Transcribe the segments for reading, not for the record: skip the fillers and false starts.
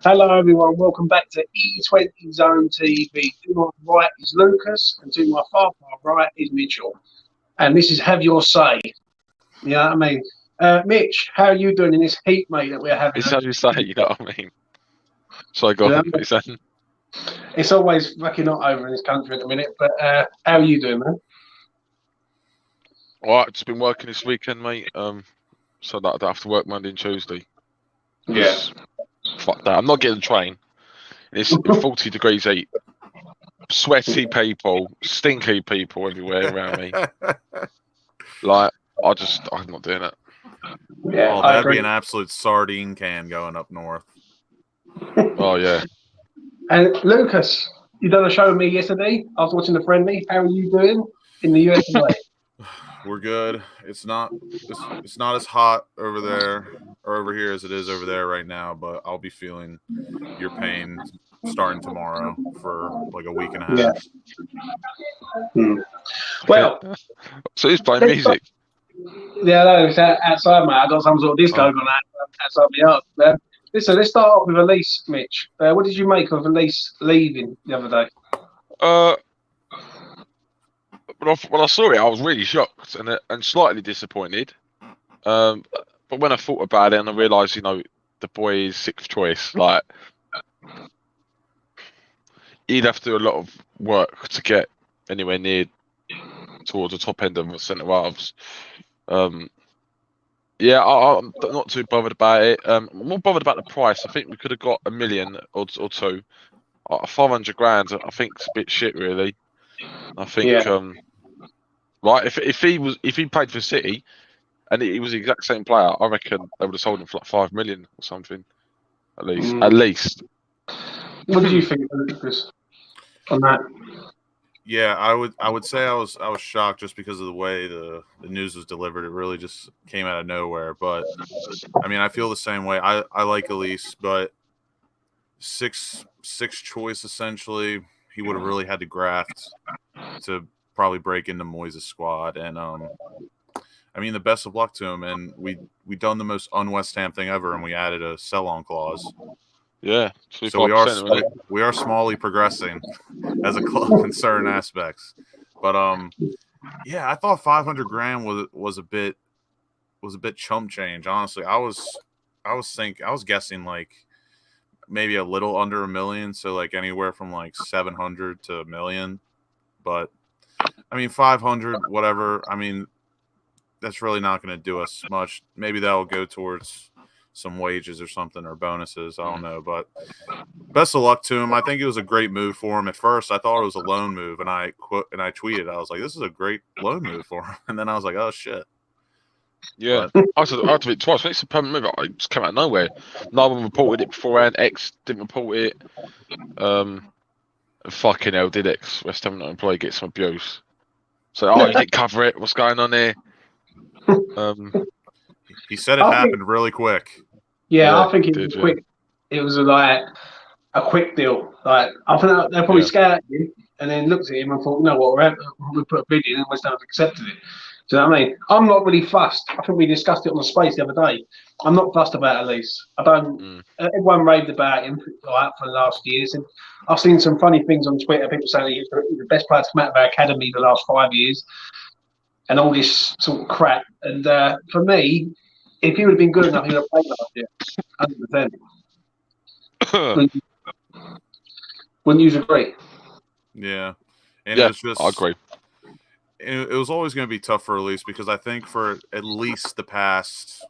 Hello, everyone. Welcome back to E20 Zone TV. To my right is Lucas, and to my far right is Mitchell. And this is Have Your Say. You know what I mean? Mitch, how are you doing in this heat, mate, that we're having? It's how you say, you know what I mean? So go on, what you saying? It's always fucking hot over in this country at the minute, but how are you doing, man? All right, just been working this weekend, mate. So that I don't have to work Monday and Tuesday. Yeah. Fuck that. I'm not getting the train. It's 40 degrees heat. Sweaty people, stinky people everywhere around me. Like, I'm not doing it. Yeah, oh, that'd be an absolute sardine can going up north. Oh, yeah. And Lucas, you done a show with me yesterday. I was watching The Friendly. How are you doing in the US today? We're good. It's not as hot over there or over here as it is over there right now, but I'll be feeling your pain starting tomorrow for like a week and a half. Yeah. Well, so he's playing music. Yeah, no, it's outside, mate. I got some sort of disco going outside me up. Listen, let's start off with Alese, Mitch. What did you make of Alese leaving the other day? When I saw it, I was really shocked and slightly disappointed. But when I thought about it and I realised, the boy is sixth choice, like he'd have to do a lot of work to get anywhere near towards the top end of the centre halves. Yeah, I'm not too bothered about it. I'm more bothered about the price. I think we could have got $1 million or two. 500 grand, I think it's a bit shit, really. I think, right, if he played for City and he was the exact same player, I reckon they would have sold him for like 5 million or something, at least. At least. What do you think, Lucas, on that? Yeah, I would say I was shocked just because of the way the news was delivered. It really just came out of nowhere. But I mean, I feel the same way. I like Alese, but sixth choice essentially. He would have really had to graft to probably break into Moyes' squad. And I mean, the best of luck to him. And we done the most un-West Ham thing ever, and we added a sell-on clause. Yeah, so we are smallly progressing as a club in certain aspects, but yeah, I thought 500 grand was a bit chump change. Honestly, I was guessing like maybe a little under $1 million, so like anywhere from like 700 to $1 million. But I mean, 500, whatever. I mean, that's really not going to do us much. Maybe that will go towards some wages or something or bonuses. I don't know, but best of luck to him. I think it was a great move for him. At first, I thought it was a loan move, and I tweeted, I was like, "This is a great loan move for him." And then I was like, "Oh shit." Yeah, I had it twice. It's a permanent move. It just came out of nowhere. No one reported it beforehand. X didn't report it. Fucking hell, did X West Ham employee get some abuse? So, you didn't cover it. What's going on here? He said it happened really quick. Yeah, I think it was quick. It was like a quick deal. Like I think they probably scouted him and then looked at him and thought, you know what, we put a bid in and West Ham accepted it. Do you know what I mean? I'm not really fussed. I think we discussed it on the space the other day. I'm not fussed about Alese. I don't. Everyone raved about him for the last years, and I've seen some funny things on Twitter. People saying he's the best player to come out of our academy the last 5 years, and all this sort of crap. And for me, if he would have been good enough, he would have played last year, 100%. Wouldn't you agree? Yeah, and yeah, it was just, I agree. It was always going to be tough for Alese because I think for at least the past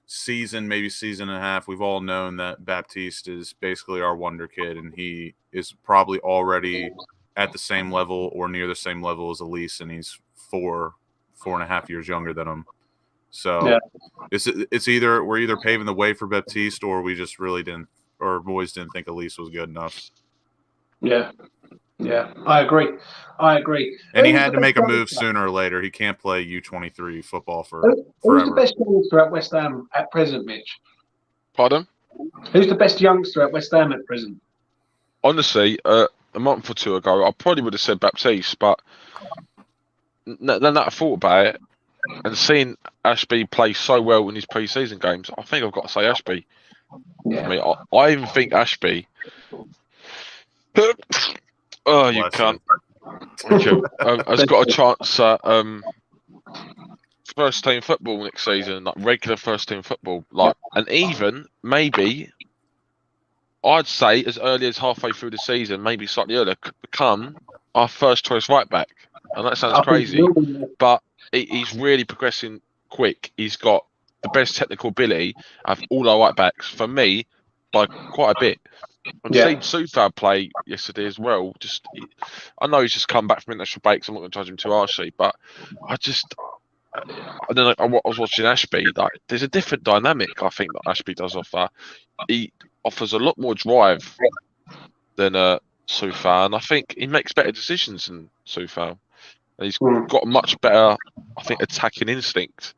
season, maybe season and a half, we've all known that Baptiste is basically our wonder kid, and he is probably already at the same level or near the same level as Alese, and he's 4.5 years younger than him. So it's either we're either paving the way for Baptiste or we just really didn't, or Moyes didn't think Alese was good enough. Yeah, I agree. And he had to make a move sooner or later. He can't play U23 football forever. Who's the best youngster at West Ham at present, Mitch? Pardon? Who's the best youngster at West Ham at present? Honestly, a month or two ago, I probably would have said Baptiste, but then I thought about it, and seeing Ashby play so well in his pre-season games, I think I've got to say Ashby. I mean, I even think Ashby. Oh, you can't. Thank you. Has got a chance at first team football next season, like regular first team football, and even maybe I'd say as early as halfway through the season, maybe slightly earlier, could become our first choice right back. And that sounds crazy, but he's really progressing quick. He's got the best technical ability of all our right backs for me by quite a bit. I've seen Soufal play yesterday as well. I know he's just come back from international break, so I'm not going to judge him too harshly, but I don't know. I was watching Ashby. Like, there's a different dynamic I think that Ashby does offer. He offers a lot more drive than Soufal, and I think he makes better decisions than Soufal. And he's got a much better, I think, attacking instinct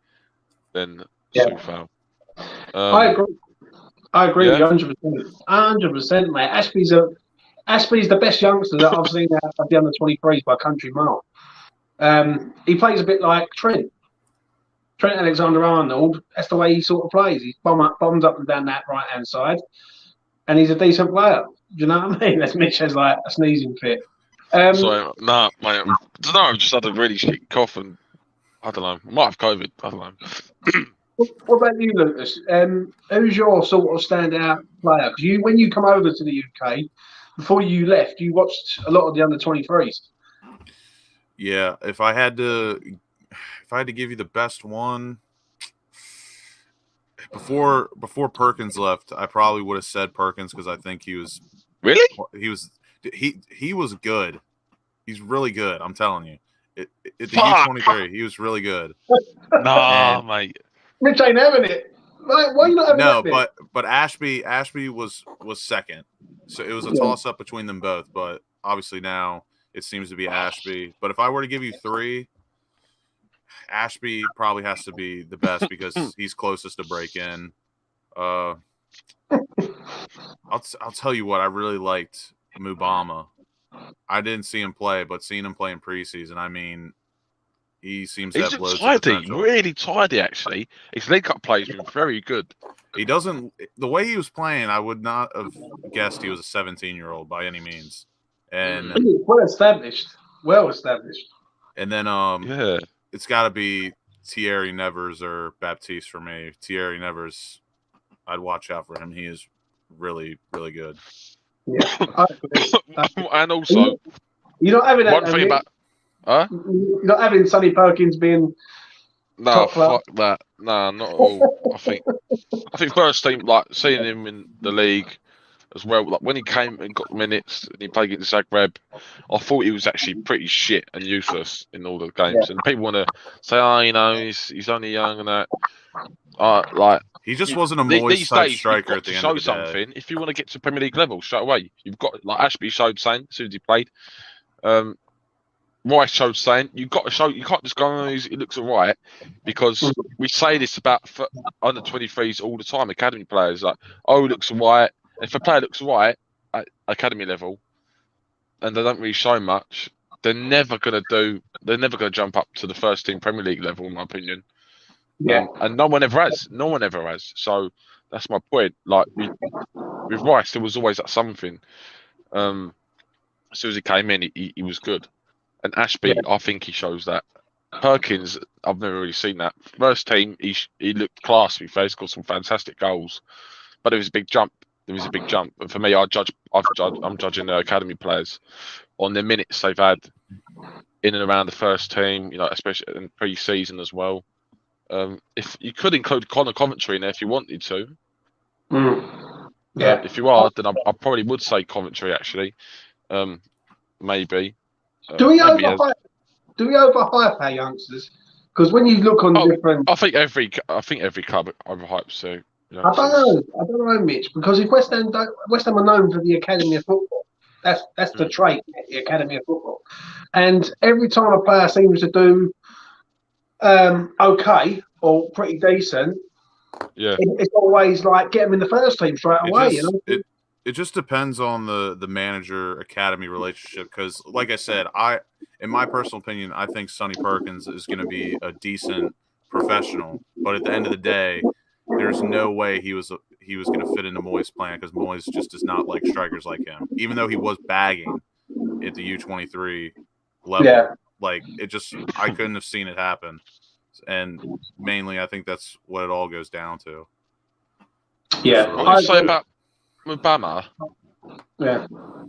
than Soufal. I agree with you 100%, mate. Ashby's the best youngster that I've seen out of the under 23s by country mile. He plays a bit like Trent Alexander-Arnold. That's the way he sort of plays. He bombs up and down that right hand side, and he's a decent player. Do you know what I mean? As Mitch has like a sneezing fit. Sorry, nah, mate. I don't know. I've just had a really shit cough, and I don't know. I might have COVID. I don't know. What about you, Lucas? Who's your sort of standout player? Because when you come over to the UK, before you left, you watched a lot of the under 23s. Yeah, if I had to give you the best one before Perkins left, I probably would have said Perkins because I think he was good. He's really good. I'm telling you, at the U23, he was really good. Nah, mate. Mitch ain't having it. Why are you not having it? No, but Ashby was second, so it was a toss up between them both. But obviously now it seems to be Ashby. But if I were to give you three, Ashby probably has to be the best because he's closest to break in. I'll tell you what, I really liked Mubama. I didn't see him play, but seeing him play in preseason, I mean, he seems to have loads of potential. Really tidy, actually. His link-up play has been very good. He doesn't – the way he was playing, I would not have guessed he was a 17-year-old by any means. And well established. And then it's got to be Thierry Nevers or Baptiste for me. Thierry Nevers, I'd watch out for him. He is really, really good. Yeah. And also, you're not having one thing about – huh? You're not having Sonny Perkins being no, fuck that. No, not at all. I think first team, like seeing him in the league as well, like when he came and got minutes and he played against Zagreb, I thought he was actually pretty shit and useless in all the games. And people want to say, he's only young and that. Like he just wasn't a Moyes type striker at the end of the day. Something. If you want to get to Premier League level straight away, you've got like Ashby showed saying as soon as he played. Rice showed saying you got to show. You can't just go. He looks alright because we say this about under 23s all the time. Academy players like, looks alright. If a player looks alright at academy level, and they don't really show much, they're never gonna jump up to the first team Premier League level, in my opinion. Yeah, and no one ever has. No one ever has. So that's my point. Like with Rice, there was always that something. As soon as he came in, he was good. And Ashby, I think he shows that. Perkins, I've never really seen that. First team, he looked class. He scored some fantastic goals, but there was a big jump. And for me, I'm judging the academy players on the minutes they've had in and around the first team. Especially in pre-season as well. If you could include Connor Coventry in there if you wanted to. Yeah. If you are, then I probably would say Coventry actually. Maybe. Do we overhype our youngsters? Because when you look on different, I think every club overhypes too. I don't know, Mitch. Because if West Ham are known for the academy of football, that's the trait, the academy of football. And every time a player seems to do okay or pretty decent, it's always like get them in the first team straight away. It just depends on the manager academy relationship because, like I said, in my personal opinion, I think Sonny Perkins is going to be a decent professional. But at the end of the day, there's no way he was he was going to fit into Moyes' plan because Moyes just does not like strikers like him. Even though he was bagging at the U23 level, like I couldn't have seen it happen. And mainly, I think that's what it all goes down to. Yeah, what I say about Bama,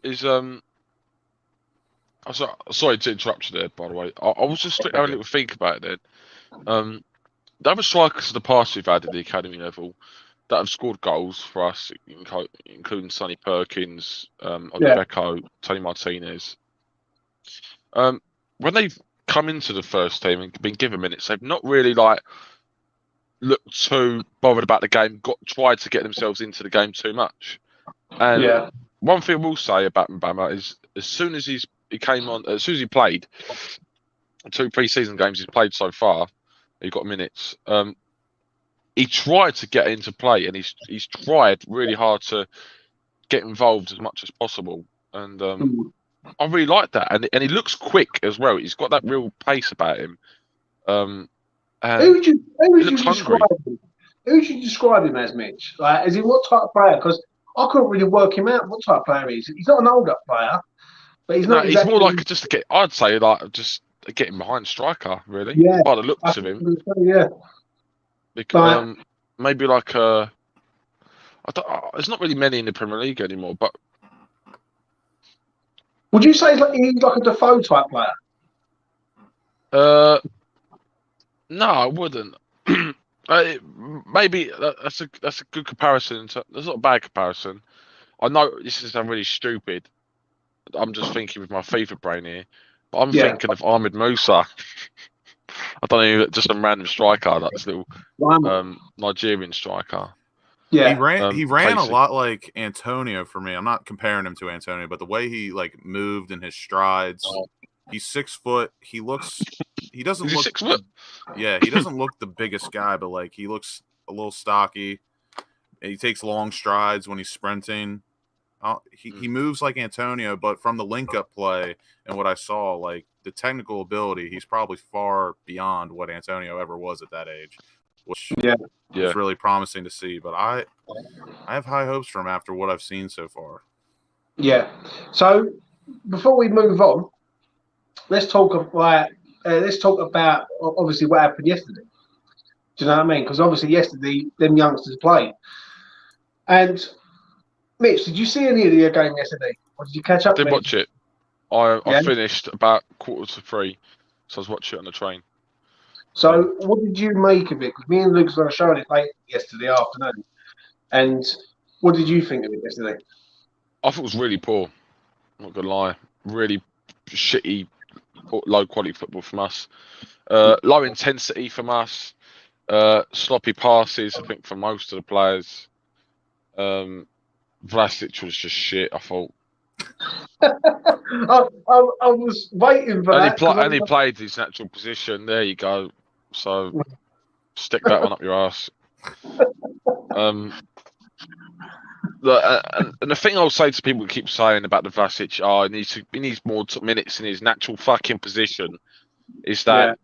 is sorry to interrupt you there. By the way, I was just having a little think about it. Then, the other strikers of the past we've had at the academy level that have scored goals for us, including Sonny Perkins, Odebeko, Tony Martinez. When they've come into the first team and been given minutes, they've not really looked too bothered about the game, tried to get themselves into the game too much. And one thing I will say about Mbama is as soon as he played, 2 pre-season games he's played so far, he got minutes. He tried to get into play, and he's tried really hard to get involved as much as possible. And I really like that, and he looks quick as well. He's got that real pace about him. And who would you describe him as, Mitch? Like, is he what type of player? Because I couldn't really work him out. What type of player he is? He's not an older player, but he's not. He's more like I'd say just a getting behind striker, really. By the looks of him. Because, maybe there's not really many in the Premier League anymore, but. Would you say he's like a Defoe type player? No, I wouldn't. Maybe that's a good comparison. That's not a bad comparison. I know this is really stupid. I'm just thinking with my FIFA brain here, but I'm thinking of Ahmed Musa. I don't know, just a random striker, this little Nigerian striker. Yeah, he ran a lot like Antonio for me. I'm not comparing him to Antonio, but the way he moved in his strides. He's 6 foot. He doesn't look 6 foot. Yeah, he doesn't look the biggest guy, but he looks a little stocky. He takes long strides when he's sprinting. He moves like Antonio, but from the link-up play and what I saw, the technical ability, he's probably far beyond what Antonio ever was at that age, which is really promising to see. But I have high hopes for him after what I've seen so far. Yeah. So before we move on, let's talk about obviously what happened yesterday. Do you know what I mean? Because obviously yesterday them youngsters played. And Mitch, did you see any of the game yesterday? Or did you catch up? I did watch it. I finished about 2:45, so I was watching it on the train. So what did you make of it? Because me and Luke were showing it late yesterday afternoon. And what did you think of it yesterday? I thought it was really poor. I'm not gonna lie, really shitty, low quality football from us. Low intensity from us. Sloppy passes, I think, for most of the players. Vlasic was just shit, I thought. I was waiting for that. And he played his natural position. There you go. So stick that one up your ass. And the thing I'll say to people who keep saying about the Vlasic, he needs more minutes in his natural fucking position, is that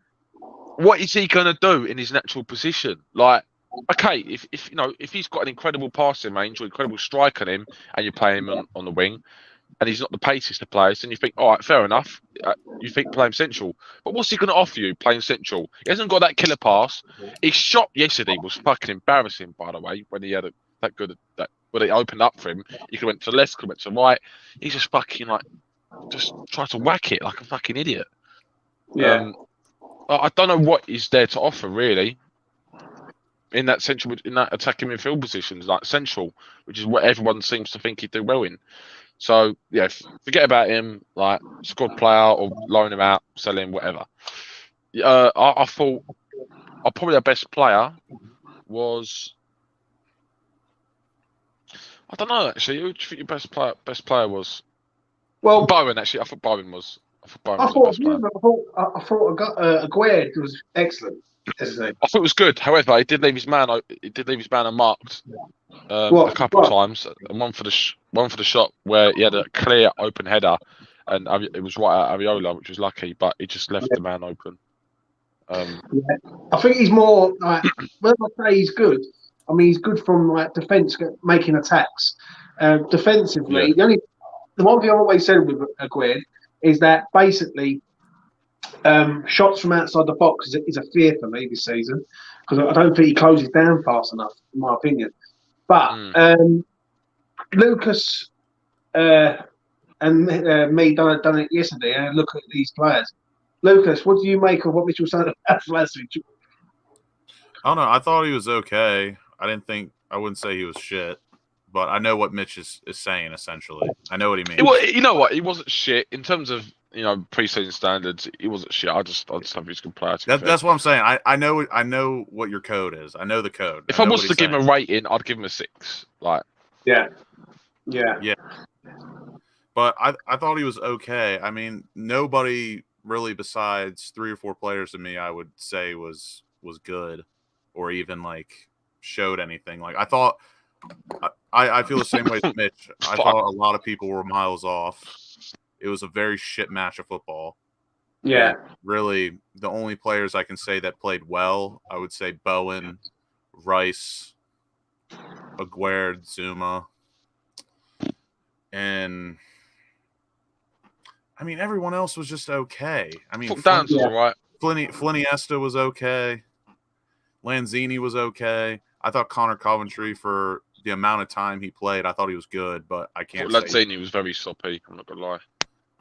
what is he gonna do in his natural position? Okay, if he's got an incredible passing range or incredible strike on him, and you play him on the wing, and he's not the paciest of players, then you think, all right, fair enough. You think play him central, but what's he going to offer you playing central? He hasn't got that killer pass. His shot yesterday was fucking embarrassing, by the way, when he had when they opened up for him. He could have went to the left, could have went to the right. He's just fucking just tried to whack it like a fucking idiot. Yeah. I don't know what is there to offer really. In that attacking midfield positions, central, which is what everyone seems to think he'd do well in. So forget about him, squad player or loan him out, sell him, whatever. I thought probably our best player was. I don't know actually. Who do you think your best player was? Well, Bowen actually. I thought Bowen was. I thought Aguerd was excellent. I thought it was good. However, he did leave his man unmarked a couple of times, and one for the shot where he had a clear open header, and it was right at Areola, which was lucky, but he just left the man open. I think he's more when I say he's good, I mean, he's good from like defence, making attacks. Defensively, the one thing I've always said with Aguerd is that basically shots from outside the box is a fear for me this season because I don't think he closes down fast enough, in my opinion. But Lucas and me done it yesterday, and look at these players. Lucas, what do you make of what Mitchell said last week? I don't know. I thought he was okay. I wouldn't say he was shit, but I know what Mitch is saying, essentially. I know what he means. You know what? He wasn't shit. In terms of, pre-season standards, he wasn't shit. I just think he's a good player. That's what I'm saying. I know what your code is. I know the code. If I was to give him a rating, I'd give him a 6. Yeah. But I thought he was okay. I mean, nobody really besides 3 or 4 players to me, I would say was good or even showed anything. I thought I feel the same way as Mitch. I thought a lot of people were miles off. It was a very shit match of football. Yeah. And really, the only players I can say that played well, I would say Bowen, Rice, Aguerd, Zuma, and I mean everyone else was just okay. I mean, Downs was alright. Fliniesta was okay. Lanzini was okay. I thought Connor Coventry, for the amount of time he played, I thought he was good, but I can't say. Lanzini was very soppy, I'm not going to lie.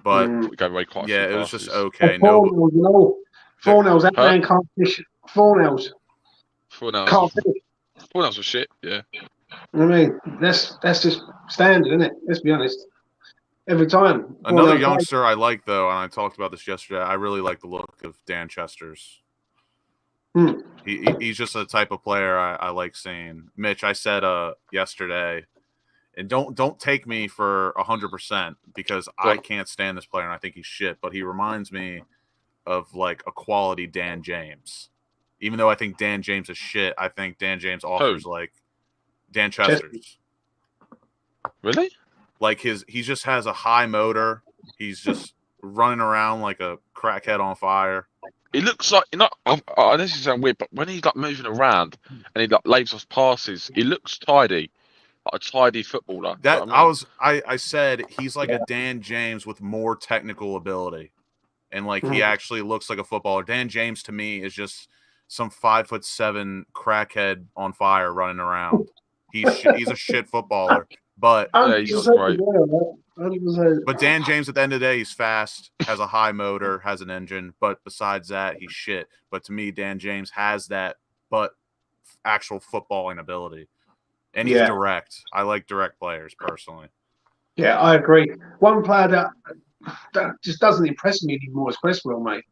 But we gave away quite a few it was passes. just okay. Fornells, that man can't fish. Fornells can't fish. Fornells was shit, yeah. I mean, that's just standard, isn't it? Let's be honest. Every time. Another youngster I like, though, and I talked about this yesterday, I really like the look of Dan Chesters. He's just a type of player I like seeing. Mitch, I said yesterday, and don't take me for 100% because I can't stand this player and I think he's shit, but he reminds me of a quality Dan James. Even though I think Dan James is shit, I think Dan James offers Dan Chesters. Really? He just has a high motor. He's just running around like a crackhead on fire. He looks like this is sound weird, but when he's moving around and he lays off passes, he looks tidy, like a tidy footballer. I said he's like a Dan James with more technical ability, and he actually looks like a footballer. Dan James to me is just some 5'7" crackhead on fire running around. He's a shit footballer, but he's great. But Dan James, at the end of the day, he's fast, has a high motor, has an engine. But besides that, he's shit. But to me, Dan James has that, but actual footballing ability. And he's direct. I like direct players, personally. Yeah, I agree. One player that just doesn't impress me anymore is Cresswell, mate.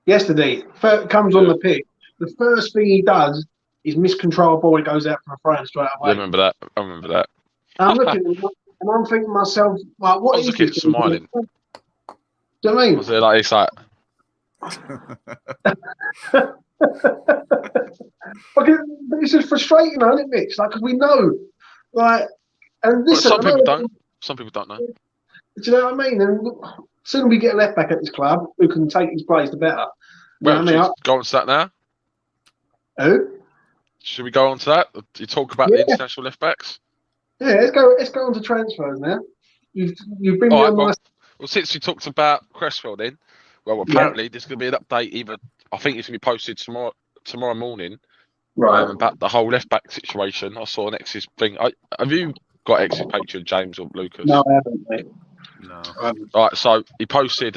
Yesterday, comes on the pitch. The first thing he does is miscontrol ball. He goes out for a throw straight away. I remember that. I'm looking at him, and I'm thinking to myself, what is he smiling? Do you know what I mean? Was it it's like... Okay, but it's just frustrating, isn't it, Mitch? Because we know, and listen, some people don't. Some people don't know. Do you know what I mean? And soon we get a left back at this club who can take his place, the better. Well, go on to that now. Who? Should we go on to that? You talk about the international left backs. Yeah, let's go on to transfers now. You've been on my... Well, since we talked about Cresswell, then, apparently there's going to be an update. I think it's going to be posted tomorrow morning. Right. About the whole left back situation. I saw an X's thing. Have you got X's Patreon, James or Lucas? No, I haven't, mate. No. All right, so he posted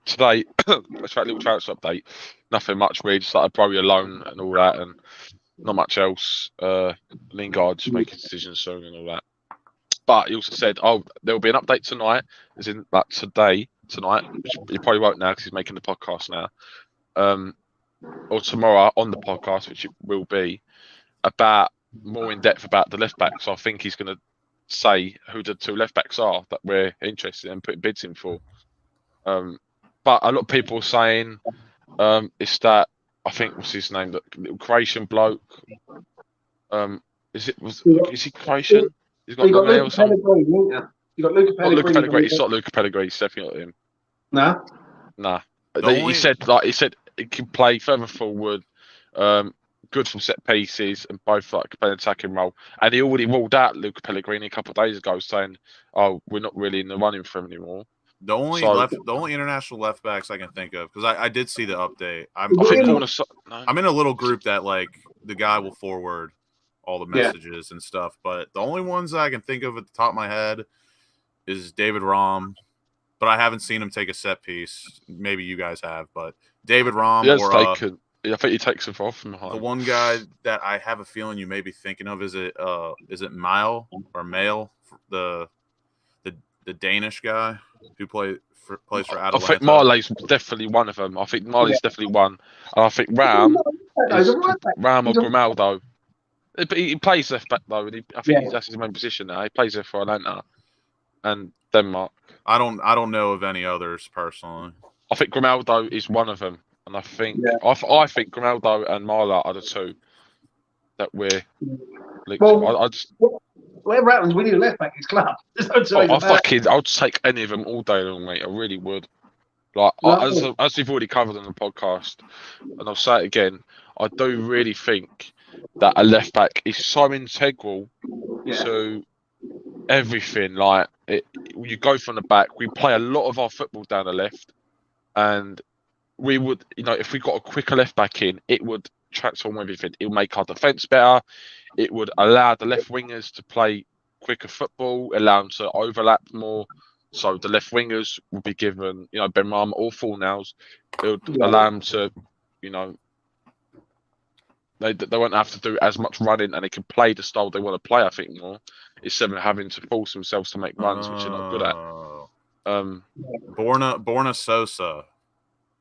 today. Let's try a little transfer update. Nothing much really, just like a Broly loan and all that, and not much else. Lingard's making decisions soon and all that. But he also said, there will be an update tonight, as in tonight, which you probably won't now because he's making the podcast now. Or tomorrow on the podcast, which it will be, about more in depth about the left back. So I think he's going to say who the 2 left backs are that we're interested in putting bids in for. But a lot of people are saying it's that, I think, what's his name, that little Croatian bloke. Is he Croatian? He's got Luca nails. Pellegrini, haven't you? Got Luca Pellegrini. Luca Pellegrini. It's not Luca Pellegrini. It's definitely not him. Nah. He said he can play further forward. good from set pieces, and both like play an attacking role. And he already ruled out Luca Pellegrini a couple of days ago, saying, "Oh, we're not really in the running for him anymore." The only international left backs I can think of, because I did see the update. I'm in a little group that like the guy will forward all the messages and stuff, but the only ones I can think of at the top of my head is David Raum, but I haven't seen him take a set piece. Maybe you guys have, but David Raum I think he takes it off from behind. The one guy that I have a feeling you may be thinking of is it Mile or Male, the Danish guy who plays for Atalanta. I think Marley's definitely one of them. I think Marley's definitely one, and I think Raum or Grimaldo. But he plays left back though, and I think that's his main position now. He plays there for Atlanta and Denmark. I don't know of any others personally. I think Grimaldo is one of them, and I think I think Grimaldo and Marla are the two that we're linked to. Whatever happens, we need a left back in his club. I'll take any of them all day long, mate. I really would. Like as we've already covered on the podcast, and I'll say it again, I do really think that a left back is so integral to everything. Like you go from the back, we play a lot of our football down the left, and we would, if we got a quicker left back in, it would transform everything. It would make our defence better. It would allow the left wingers to play quicker football, allow them to overlap more. So the left wingers will be given, Benrahma or Fornals. It would allow them to, they won't have to do as much running, and they can play the style they want to play, I think, more. Instead of having to force themselves to make runs, which they're not good at. Borna Sosa.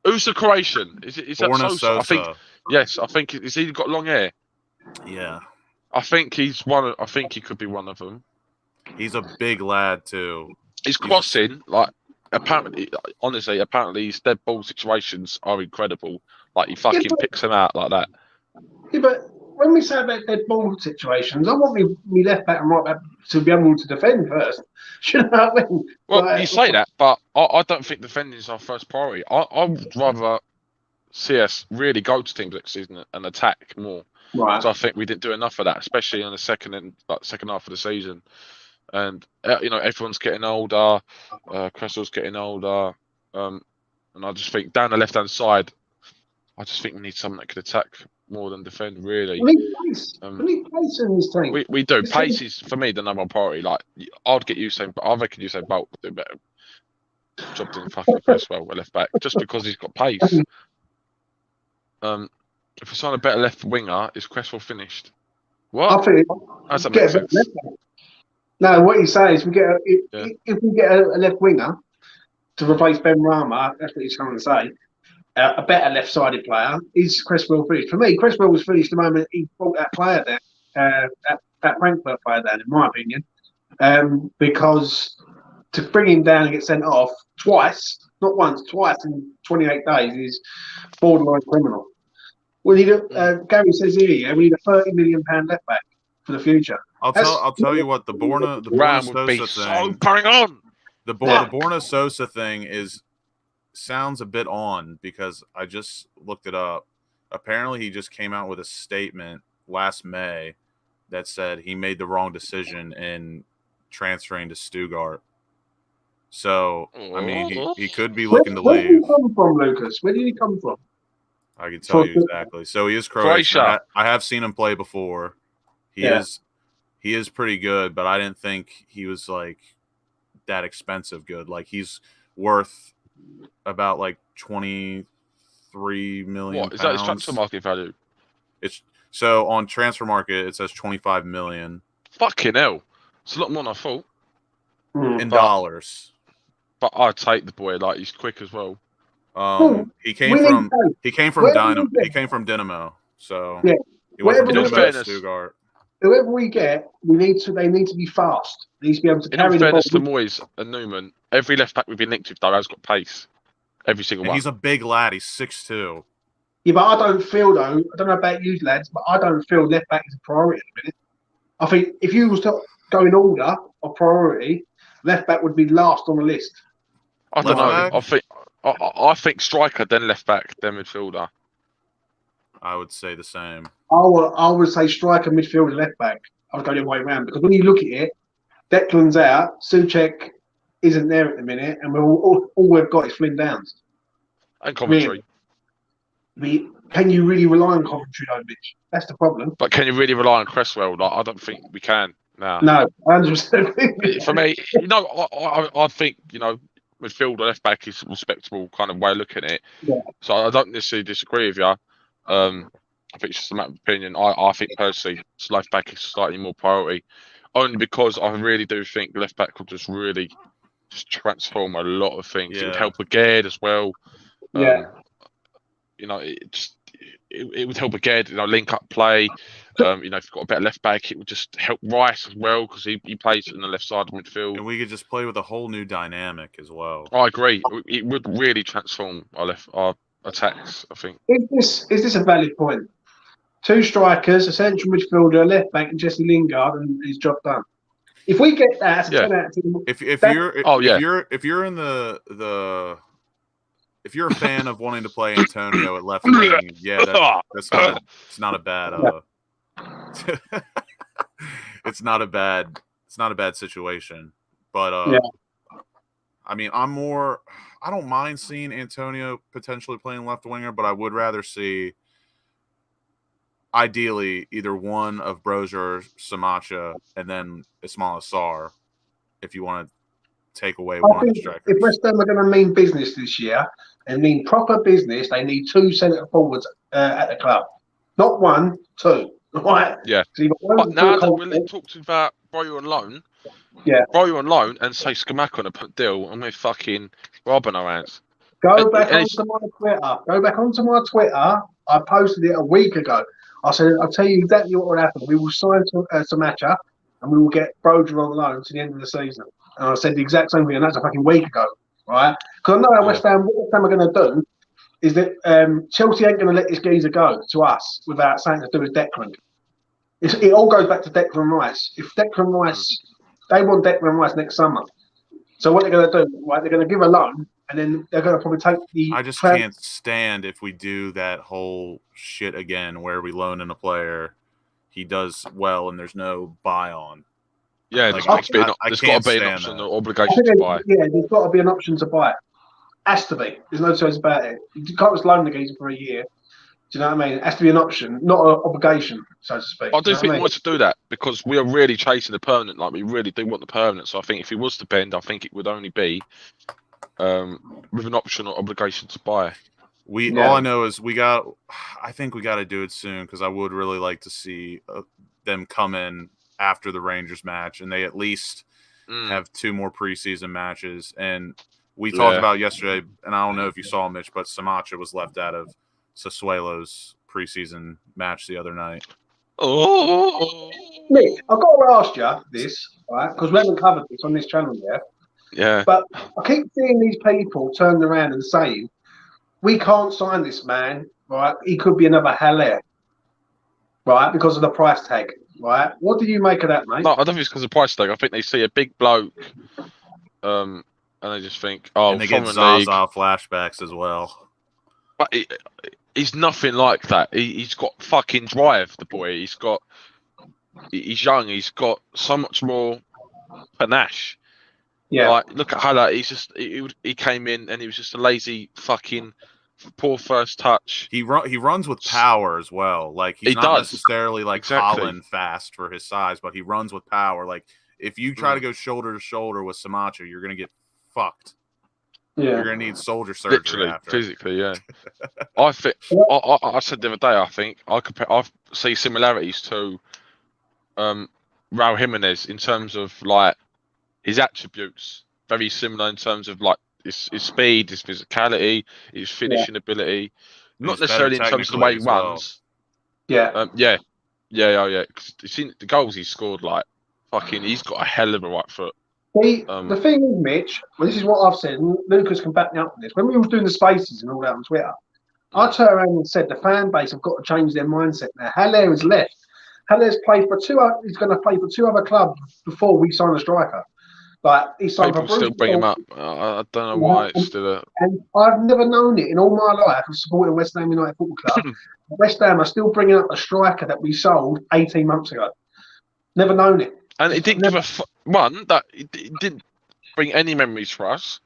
Who's the Croatian? Is that Sosa? I think, yes, I think he's either got long hair. Yeah. I think he's one. I think he could be one of them. He's a big lad too. He's crossing, apparently his dead ball situations are incredible. Like he fucking picks them out like that. Yeah, but when we say about dead ball situations, I want me left back and right back to be able to defend first. You know what I mean? Well, you say that, but I don't think defending is our first priority. I would rather see us really go to teams next season and attack more. Right. So I think we didn't do enough of that, especially in the second half of the season. And everyone's getting older. Cressel's getting older, and I just think down the left-hand side, I just think we need someone that can attack more than defend. Really, we need pace. We need pace in this team. We do. Pace is for me the number one priority. Like I'd get Usain, but I reckon Usain Bolt would do better job than fucking Cresswell with left back, just because he's got pace. If we sign a better left winger, is Cresswell finished? What? I think that's a make sense. No, what you say is if we get a left winger to replace Benrahma, that's what he's trying to say. A better left-sided player is Cresswell finished. For me, Cresswell was finished the moment he brought that player there, that Frankfurt player down, in my opinion, because to bring him down and get sent off twice, not once, twice in 28 days is borderline criminal. We need Gary says here, we need a £30 million left back for the future. I'll tell you what, the Borna Sosa thing. Bang on. The Borna Sosa thing sounds a bit on, because I just looked it up. Apparently, he just came out with a statement last May that said he made the wrong decision in transferring to Stuttgart. So, I mean, he could be looking to leave. Where did he come from, Lucas? Where did he come from? I can tell you exactly. So he is Croatian. I have seen him play before. He is pretty good, but I didn't think he was like that expensive good. Like he's worth about like 23 million. What is that his transfer market value? It's so on transfer market it says 25 million. Fucking hell. It's a lot more than I thought. In dollars. But I'd take the boy, like he's quick as well. He came from Dynamo. So he went from Dynamo to Stuttgart. Whoever we get, they need to be fast. They need to be able to carry the ball. In fairness to Moyes and Newman, every left back we've been linked with though has got pace. Every single one. He's a big lad. He's 6'2". Yeah, but I don't feel though. I don't know about you lads, but I don't feel left back is a priority at the minute. I think if you was to go in order of priority, left back would be last on the list. I don't know. I think striker, then left back, then midfielder. I would say the same. I would say striker, midfield, and left back. I would go the other way around because when you look at it, Declan's out, Souček isn't there at the minute, and all we've got is Flynn Downs. And Coventry. Can you really rely on Coventry, though, Mitch? That's the problem. But can you really rely on Cresswell? Like, I don't think we can now. No, 100%. For me, I think, midfield or left back is a respectable kind of way of looking at it. Yeah. So I don't necessarily disagree with you. I think it's just a matter of opinion. I think personally, left back is slightly more priority, only because I really do think the left back will just really transform a lot of things. Yeah. It would help again as well. Yeah. It would help again. Link up play. If you've got a better left back, it would just help Rice as well because he plays in the left side of midfield. And we could just play with a whole new dynamic as well. I agree. It would really transform our attacks, I think. Is this a valid point? 2 strikers, a central midfielder, a left back, and Jesse Lingard, and his job done. If we get that, it's 10 out of 10. If you're in the if you're a fan of wanting to play Antonio at left wing, yeah, it's not a bad it's not a bad situation. But I mean, I don't mind seeing Antonio potentially playing left winger, but I would rather see ideally either one of Brozier or Samacha and then Ismail Assar if you want to take away one of the strikers. If West Ham are going to mean business this year and mean proper business, they need 2 centre forwards at the club. Not 1, 2. Right? Yeah. So but now that we're talking about Brozier on loan, Brozier on loan and say Scamacca on a deal, and we're fucking robbing our hands. Go back onto my Twitter. I posted it a week ago. I said, I'll tell you exactly what will happen. We will sign Samacha and we will get Brozier on loan to the end of the season. And I said the exact same thing, and that's a fucking week ago, right? Because I know what West Ham are going to do is that Chelsea ain't going to let this geezer go to us without something to do with Declan. It all goes back to Declan Rice. If Declan Rice, they want Declan Rice next summer. So what they're going to do, right? They're going to give a loan, and then they're going to probably take the. I just can't stand if we do that whole shit again, where we loan in a player, he does well, and there's no buy on. Yeah, there's got to be an option or obligation to buy. Yeah, there's got to be an option to buy. Has to be. There's no choice about it. You can't just loan the geezer for a year. Do you know what I mean? It has to be an option, not an obligation, so to speak. I do think we want to do that because we are really chasing the permanent. Like, we really do want the permanent. So I think if it was to bend, I think it would only be with an option or obligation to buy. All I know is I think we got to do it soon because I would really like to see them come in after the Rangers match and they at least have 2 more preseason matches. And we talked about yesterday, and I don't know if you saw Mitch, but Samacha was left out of Sassuolo's preseason match the other night. Oh, Nick, I've got to ask you this, right? Because we haven't covered this on this channel yet. Yeah. But I keep seeing these people turn around and saying, we can't sign this man, right? He could be another Haller, right? Because of the price tag, right? What do you make of that, mate? No, I don't think it's because of the price tag. I think they see a big bloke, and they just think, and they get Zaza flashbacks as well. But he's nothing like that. He's got fucking drive, the boy. He's young. He's got so much more panache. Yeah. Like, look at Haller. He came in and he was just a lazy fucking poor first touch. He runs with power as well. Like, he's not necessarily like Holland fast for his size, but he runs with power. Like, if you try to go shoulder to shoulder with Samacha, you're gonna get fucked. Yeah. You're going to need soldier surgery. Literally, after. physically, yeah. I think. I said the other day. I think I see similarities to Raul Jimenez in terms of like his attributes. Very similar in terms of like his speed, his physicality, his finishing ability. Not necessarily in terms of the way he runs. Well. Yeah. Cause you've seen the goals he scored. Like fucking, he's got a hell of a right foot. The thing is, Mitch, this is what I've said, and Lucas can back me up on this. When we were doing the spaces and all that on Twitter, I turned around and said the fan base have got to change their mindset now. Haller is left. Haller's played for he's going to play for 2 other clubs before we sign a striker. Like he's signed People for Bruce still bring him up. I don't know why it's still a. And I've never known it in all my life of supporting West Ham United Football Club. West Ham are still bringing up a striker that we sold 18 months ago. Never known it. And it didn't give a one that it didn't bring any memories for us.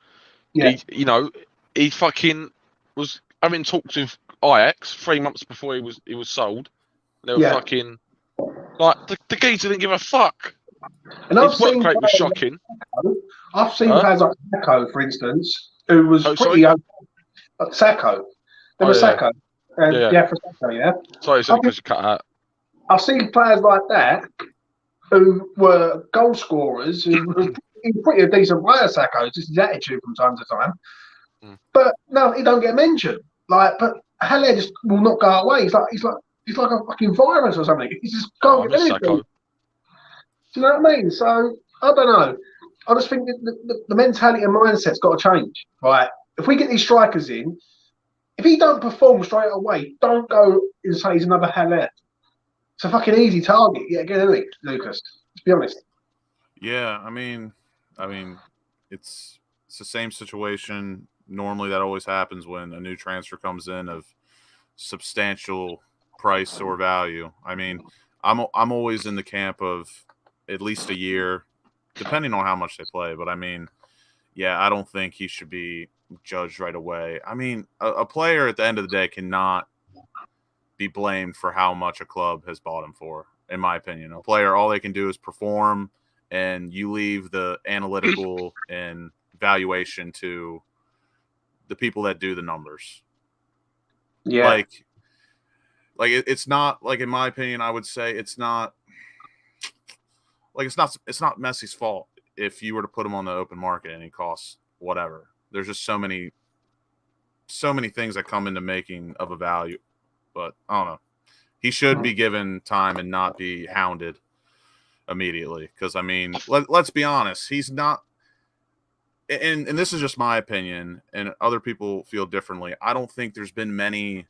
Yeah. He fucking was having talks with Ajax 3 months before he was sold. They were fucking like the geezer didn't give a fuck. And his work rate was shocking. I've seen players like Sacco, for instance, who was pretty Sacco. There was Sacco. For Sacco, yeah. Sorry, because you cut out. I've seen players like that who were goal scorers, who were pretty decent player, Sacco, just his attitude from time to time. But no, he don't get mentioned. But Haller just will not go away. He's like a fucking virus or something. He's just can't get anything. Do you know what I mean? So I don't know. I just think that the mentality and mindset's got to change. Right? If we get these strikers in, if he don't perform straight away, don't go and say he's another Haller. It's a fucking easy target yet again, isn't it, Lucas? Let's be honest. Yeah, I mean, it's the same situation. Normally, that always happens when a new transfer comes in of substantial price or value. I mean, I'm always in the camp of at least a year, depending on how much they play. But I mean, yeah, I don't think he should be judged right away. I mean, a player at the end of the day cannot be blamed for how much a club has bought him for, in my opinion. A player, all they can do is perform, and you leave the analytical and valuation to the people that do the numbers. Yeah. It's not, like, in my opinion, I would say it's not Messi's fault if you were to put him on the open market and he costs whatever. There's just so many things that come into making of a value. But I don't know. He should be given time and not be hounded immediately. Because, I mean, let's be honest. He's not – and this is just my opinion, and other people feel differently. I don't think there's been many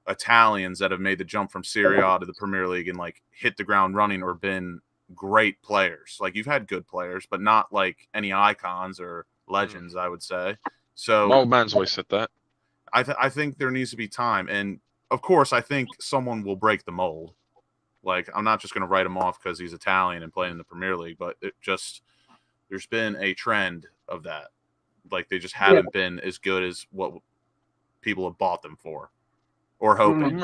Italians that have made the jump from Serie A to the Premier League and, hit the ground running or been great players. You've had good players, but not, any icons or legends, I would say. So my old man's always said that. I think there needs to be time. And, of course, I think someone will break the mold. I'm not just going to write him off because he's Italian and playing in the Premier League, but there's been a trend of that. They just haven't been as good as what people have bought them for or hoping.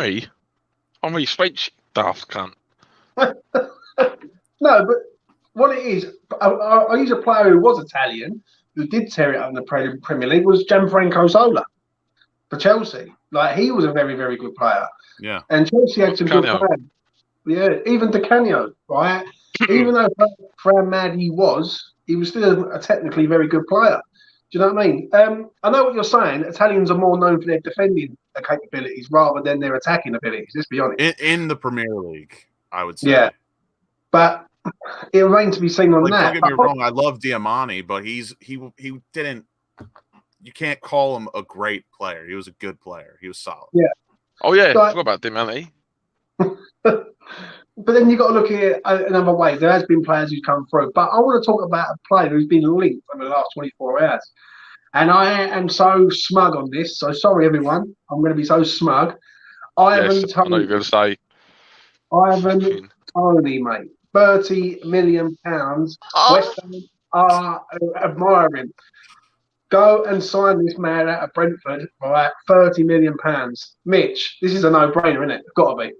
I'm really French daft cunt. No, but what it is, I use a player who was Italian, who did tear it up in the Premier League, was Gianfranco Zola for Chelsea. He was a very, very good player. Yeah. And Chelsea had some good players. Yeah, even Di Canio, right? Even though how mad he was still a technically very good player. Do you know what I mean? I know what you're saying. Italians are more known for their defending capabilities rather than their attacking abilities. Let's be honest. In the Premier League, I would say. Yeah, but it remains to be seen on that. Don't get me wrong. I love Diamante, but he didn't. You can't call him a great player. He was a good player. He was solid. Yeah. Oh yeah, I forgot about Diamante. But then you've got to look at it another way. There has been players who've come through. But I want to talk about a player who's been linked over the last 24 hours. And I am so smug on this. So sorry, everyone. I'm going to be so smug. I know you're going to say. Ivan Toney, mate. £30 million. West Ham are admiring. Go and sign this man out of Brentford, all right? £30 million. Mitch, this is a no-brainer, isn't it? It's got to be.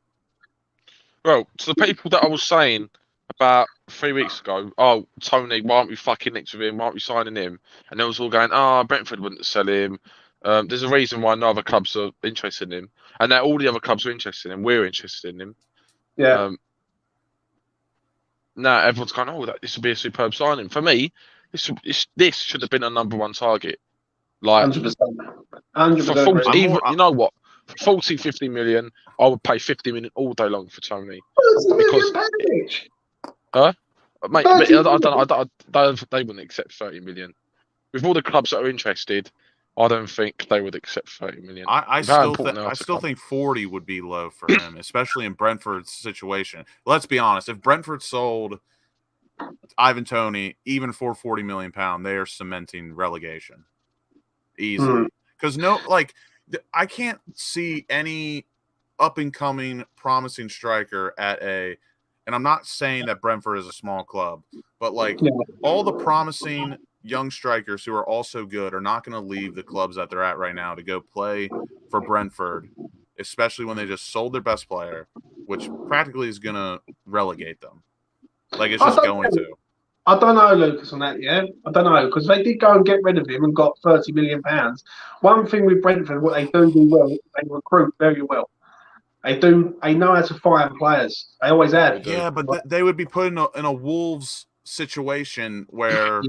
Well, to the people that I was saying about 3 weeks ago, oh, Toney, why aren't we fucking next with him? Why aren't we signing him? And they was all going, Brentford wouldn't sell him. There's a reason why no other clubs are interested in him. And now all the other clubs are interested in him. We're interested in him. Yeah. Now everyone's going, this would be a superb signing. For me, this should have been a number one target. 100%. 100%. You know what? For 40, 50 million, I would pay 50 million all day long for Toney. Because, mate, I don't, they wouldn't accept 30 million. With all the clubs that are interested, I don't think they would accept 30 million. I still think 40 would be low for him, especially in Brentford's situation. Let's be honest. If Brentford sold Ivan Toney, even for £40 million, they are cementing relegation easily. Because I can't see any up and coming promising striker and I'm not saying that Brentford is a small club, but all the promising young strikers who are also good are not going to leave the clubs that they're at right now to go play for Brentford, especially when they just sold their best player, which practically is going to relegate them. It's just going to. I don't know, Lucas, on that, yeah? I don't know, because they did go and get rid of him and got £30 million. One thing with Brentford, what they do well, they recruit very well. They know how to find players. They always have. Yeah, but they would be put in a Wolves situation where,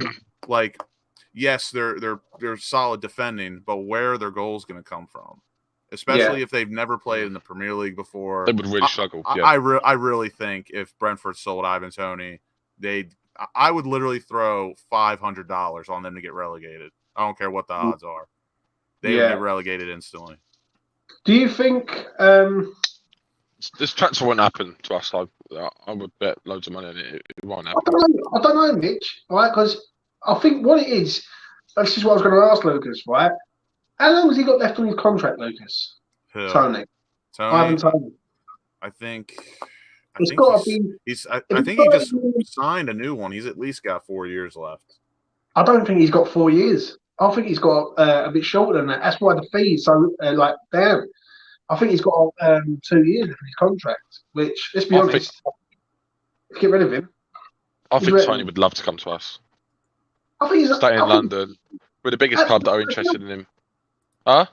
yes, they're solid defending, but where are their goals going to come from? Especially if they've never played in the Premier League before. They would really struggle. I really think if Brentford sold Ivan Toney, I would literally throw $500 on them to get relegated. I don't care what the odds are. They would get relegated instantly. Do you think this transfer won't happen to us? I would bet loads of money on it. It won't happen. I don't know, Mitch. Right? Because I think what it is. This is what I was going to ask Lucas. Right? How long has he got left on his contract, Lucas? Who? Tony. Ivan Toney. I think I think he just signed a new one. He's at least got 4 years left. I don't think he's got 4 years. I think he's got a bit shorter than that. That's why the fee is so down. I think he's got 2 years in his contract, which, let's be honest, let's get rid of him. I think Toney would love to come to us. I think stay in London. We're the biggest club that are interested in him. Huh?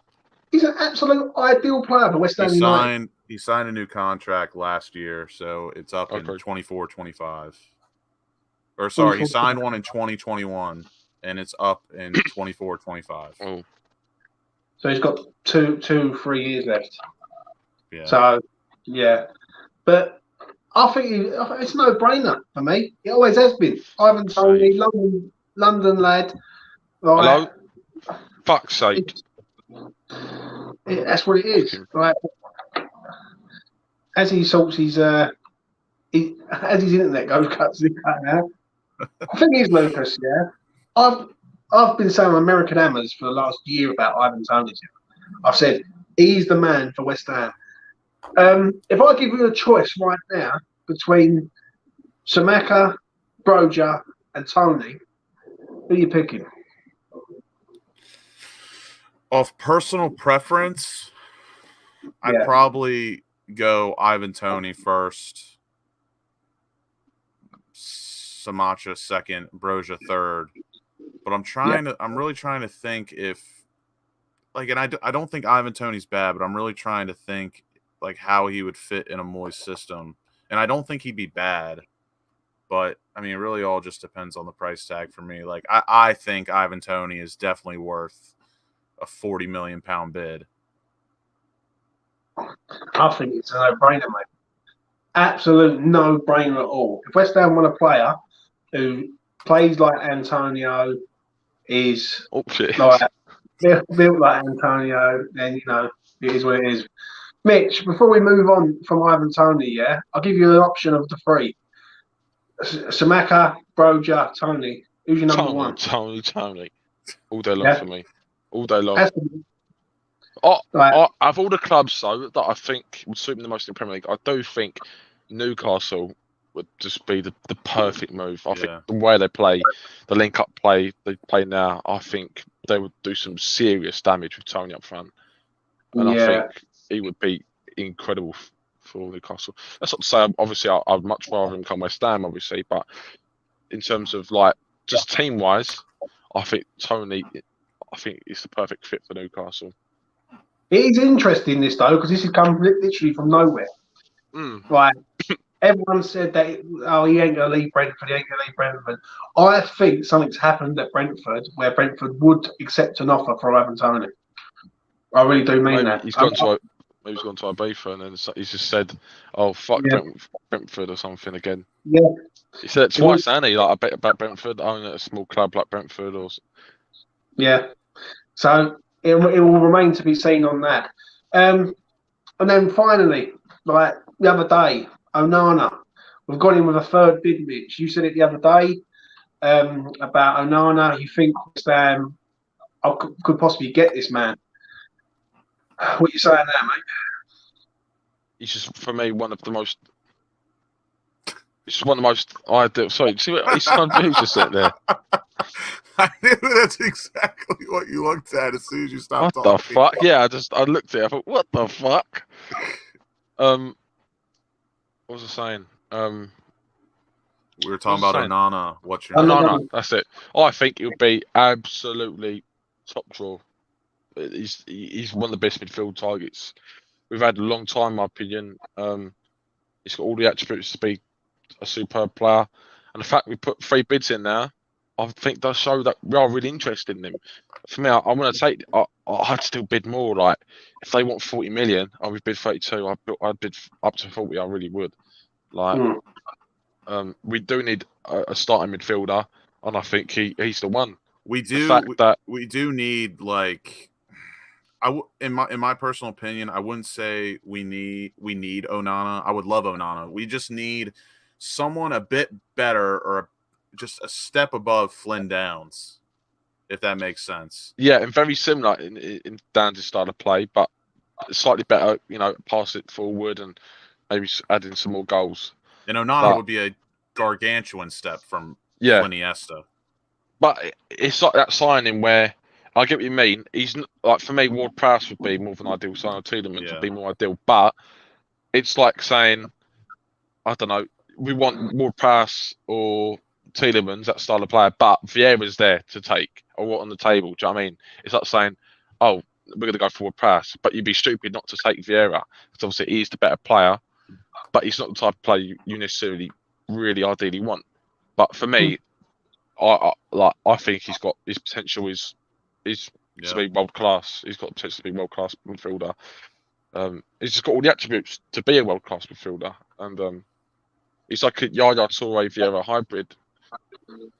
He's an absolute ideal player for West Ham United. He signed a new contract last year, so it's up in 24-25. Or sorry, he signed one in 2021, and it's up in 24-25. Oh. So he's got 3 years left. Yeah. So, yeah. But I think it's a no-brainer for me. It always has been. Ivan Toney, London lad. Hello? Fuck's sake. That's what it is. Right. As he sorts his as his internet goes cuts out. I think he's Lucas, yeah. I've been saying American Hammers for the last year about Ivan Toney. I've said he's the man for West Ham. If I give you a choice right now between Samaka, Broja, and Toney, who are you picking? Of personal preference, I'd probably go Ivan Toney first, Samacha second, Broja third. But I'm really trying to think if, and I don't think Ivan Toney's bad, but I'm really trying to think how he would fit in a Moyes system. And I don't think he'd be bad, but I mean, it really all just depends on the price tag for me. I think Ivan Toney is definitely worth a £40 million bid. I think it's a no-brainer, mate. Absolute no-brainer at all. If West Ham want a player who plays like Antonio, is built like Antonio, then it is what it is. Mitch, before we move on from Ivan Toney, I'll give you an option of the three: Samaka, Broja, Toney. Who's your number one? Tony. All day long for me. All day long. Of all the clubs, though, that I think would suit me the most in the Premier League, I do think Newcastle would just be the perfect move. I think the way they play, the link-up play they play now, I think they would do some serious damage with Toney up front. And I think he would be incredible for Newcastle. That's not to say, obviously, I'd much rather him come West Ham, obviously, but in terms of, just team-wise, I think Toney... I think it's the perfect fit for Newcastle. It is interesting, this, though, because this has come literally from nowhere. Everyone said that, he ain't going to leave Brentford, I think something's happened at Brentford where Brentford would accept an offer for Ivan Toney. I really do mean that. He's gone to Ibiza and then he's just said, oh, fuck Brentford or something again. Yeah. He said it twice, hasn't he? I bet about Brentford, owning a small club like Brentford or... Yeah, so it will remain to be seen on that. And then finally, the other day, Onana we've gone in with a third bid, Mitch. You said it the other day about Onana. You think West Ham could possibly get this man? What are you saying there, mate? He's just, for me, one of the most. It's one of the most ideal. Sorry, see what he's trying to do? Just sit there. I knew that's exactly what you looked at as soon as you stopped talking. What the fuck? Yeah, I looked at it. I thought, what the fuck? What was I saying? We were talking about Onana. What's your Onana? That's it. I think he'll be absolutely top draw. He's one of the best midfield targets we've had a long time, in my opinion. He's got all the attributes to be a superb player, and the fact we put 3 bids in now, I think does show that we are really interested in him. For me, I want to take. I'd still bid more. Like if they want 40 million, I would bid 32. I'd bid up to 40. I really would. Like, we do need a starting midfielder, and I think he's the one. We do need like. In my personal opinion, I wouldn't say we need Onana. I would love Onana. We just need someone a bit better or just a step above Flynn Downs, if that makes sense. Yeah, and very similar in Downs' style of play, but slightly better. Pass it forward and maybe add in some more goals. And Onana would be a gargantuan step from Iniesta. But it's like that signing where. I get what you mean. He's like, for me, Ward-Prowse would be more of an ideal sign. Tielemans would be more ideal. But it's like saying, I don't know, we want Ward-Prowse or Tielemans, that style of player, but Viera's there to take or what on the table. Do you know what I mean? It's like saying, oh, we're going to go for Ward-Prowse, but you'd be stupid not to take Viera because obviously he's the better player, but he's not the type of player you necessarily really ideally want. But for me, I think he's got his potential is to be world class. He's got the potential to be world class midfielder. He's just got all the attributes to be a world class midfielder, and he's like a Yaya Toure Viera hybrid.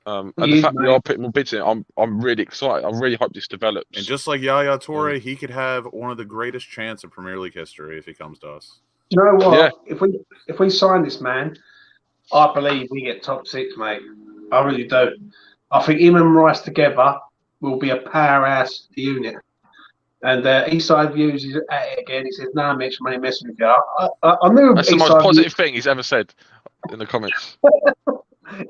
And the fact we are putting more bids in, I'm really excited. I really hope this develops. And just like Yaya Toure, he could have one of the greatest chants in Premier League history if he comes to us. Do you know what? Yeah. If we sign this man, I believe we get top 6, mate. I really do. I think him and Rice together will be a powerhouse unit. And Eastside Views is at it again. He says, "No, Mitch, I'm only messing with you." I knew that's the most positive thing he's ever said in the comments.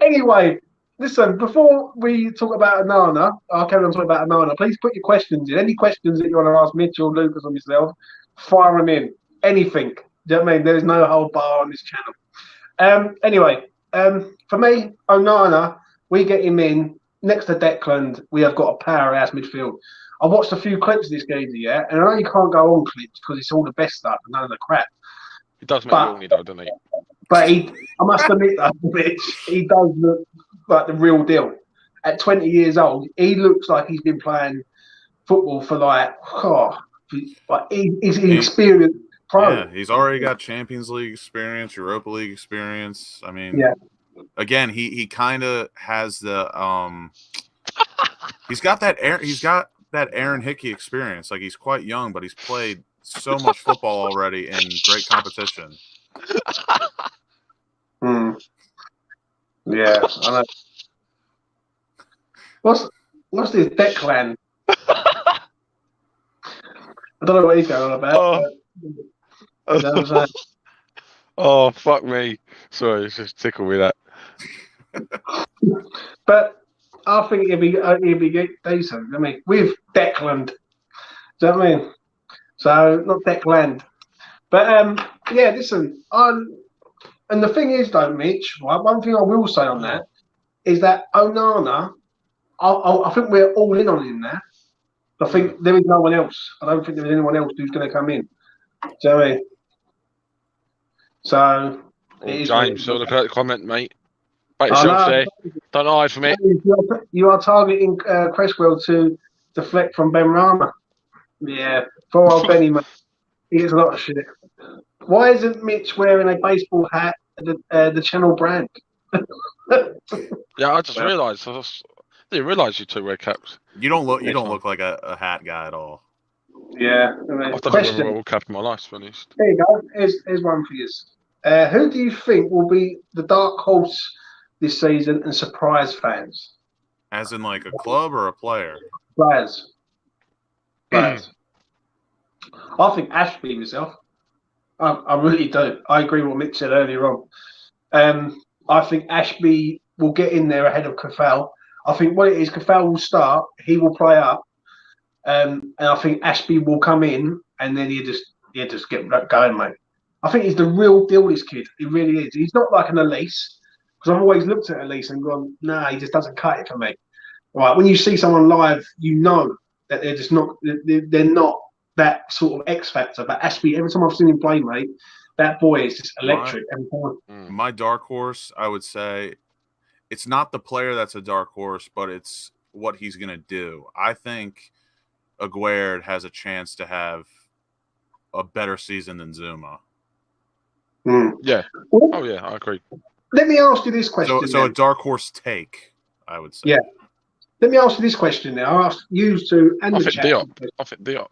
Anyway, listen, before we talk about Onana, I'll carry on talking about Onana. Please put your questions in. Any questions that you want to ask Mitch or Lucas or myself, fire them in. Anything. Do you know what I mean? There's no whole bar on this channel. Anyway, for me, Onana, we get him in. Next to Declan, we have got a powerhouse midfield. I watched a few clips of this game, and I know you can't go on clips because it's all the best stuff and none of the crap. He does make you horny, though, doesn't he? But I must admit, he does look like the real deal. At 20 years old, he looks like he's been playing football for he's an experienced pro. Yeah, he's already got Champions League experience, Europa League experience. I mean, again, he kind of has the he's got that Aaron Hickey experience. Like, he's quite young, but he's played so much football already in great competition. Yeah, I know. What's this Declan? I don't know what he's going on about. Oh, fuck me. Sorry, it's just tickled me that. But I think he'd be decent. I mean, with Declan. Do you know what I mean? So, not Declan. But, listen. And the thing is, though, Mitch, right, one thing I will say on that is that Onana, I think we're all in on him now. I think there is no one else. I don't think there is anyone else who's going to come in. Do you know what I mean? So, James, so look at the comment, mate. Back yourself there. Don't hide from it. You are targeting Cresswell to deflect from Ben Rama. Yeah, poor old Benny, mate. He gets a lot of shit. Why isn't Mitch wearing a baseball hat at the Channel brand? Yeah, I just realised. I didn't realise you two wear caps. You don't look like a hat guy at all. Yeah. I've never worn a cap in my life, to be honest. There you go. Here's one for you. Who do you think will be the dark horse this season and surprise fans? As in like a club or a player? Players. I think Ashby myself. I really do. I agree with what Mitch said earlier on. I think Ashby will get in there ahead of Kafal. I think what it is, Kafal will start. He will play up. And I think Ashby will come in and then he'll just get going, mate. I think he's the real deal, this kid. He really is. He's not like an Alese, because I've always looked at Alese and gone, nah, he just doesn't cut it for me. Right? When you see someone live, you know that they're just not. They're not that sort of X factor. But Ashby, every time I've seen him play, mate, that boy is just electric. My dark horse, I would say, it's not the player that's a dark horse, but it's what he's going to do. I think Aguerd has a chance to have a better season than Zuma. Yeah. Oh, yeah, I agree. Let me ask you this question. So a dark horse take, I would say. Yeah. Let me ask you this question now. I'll ask you two and the chat. I think Diop.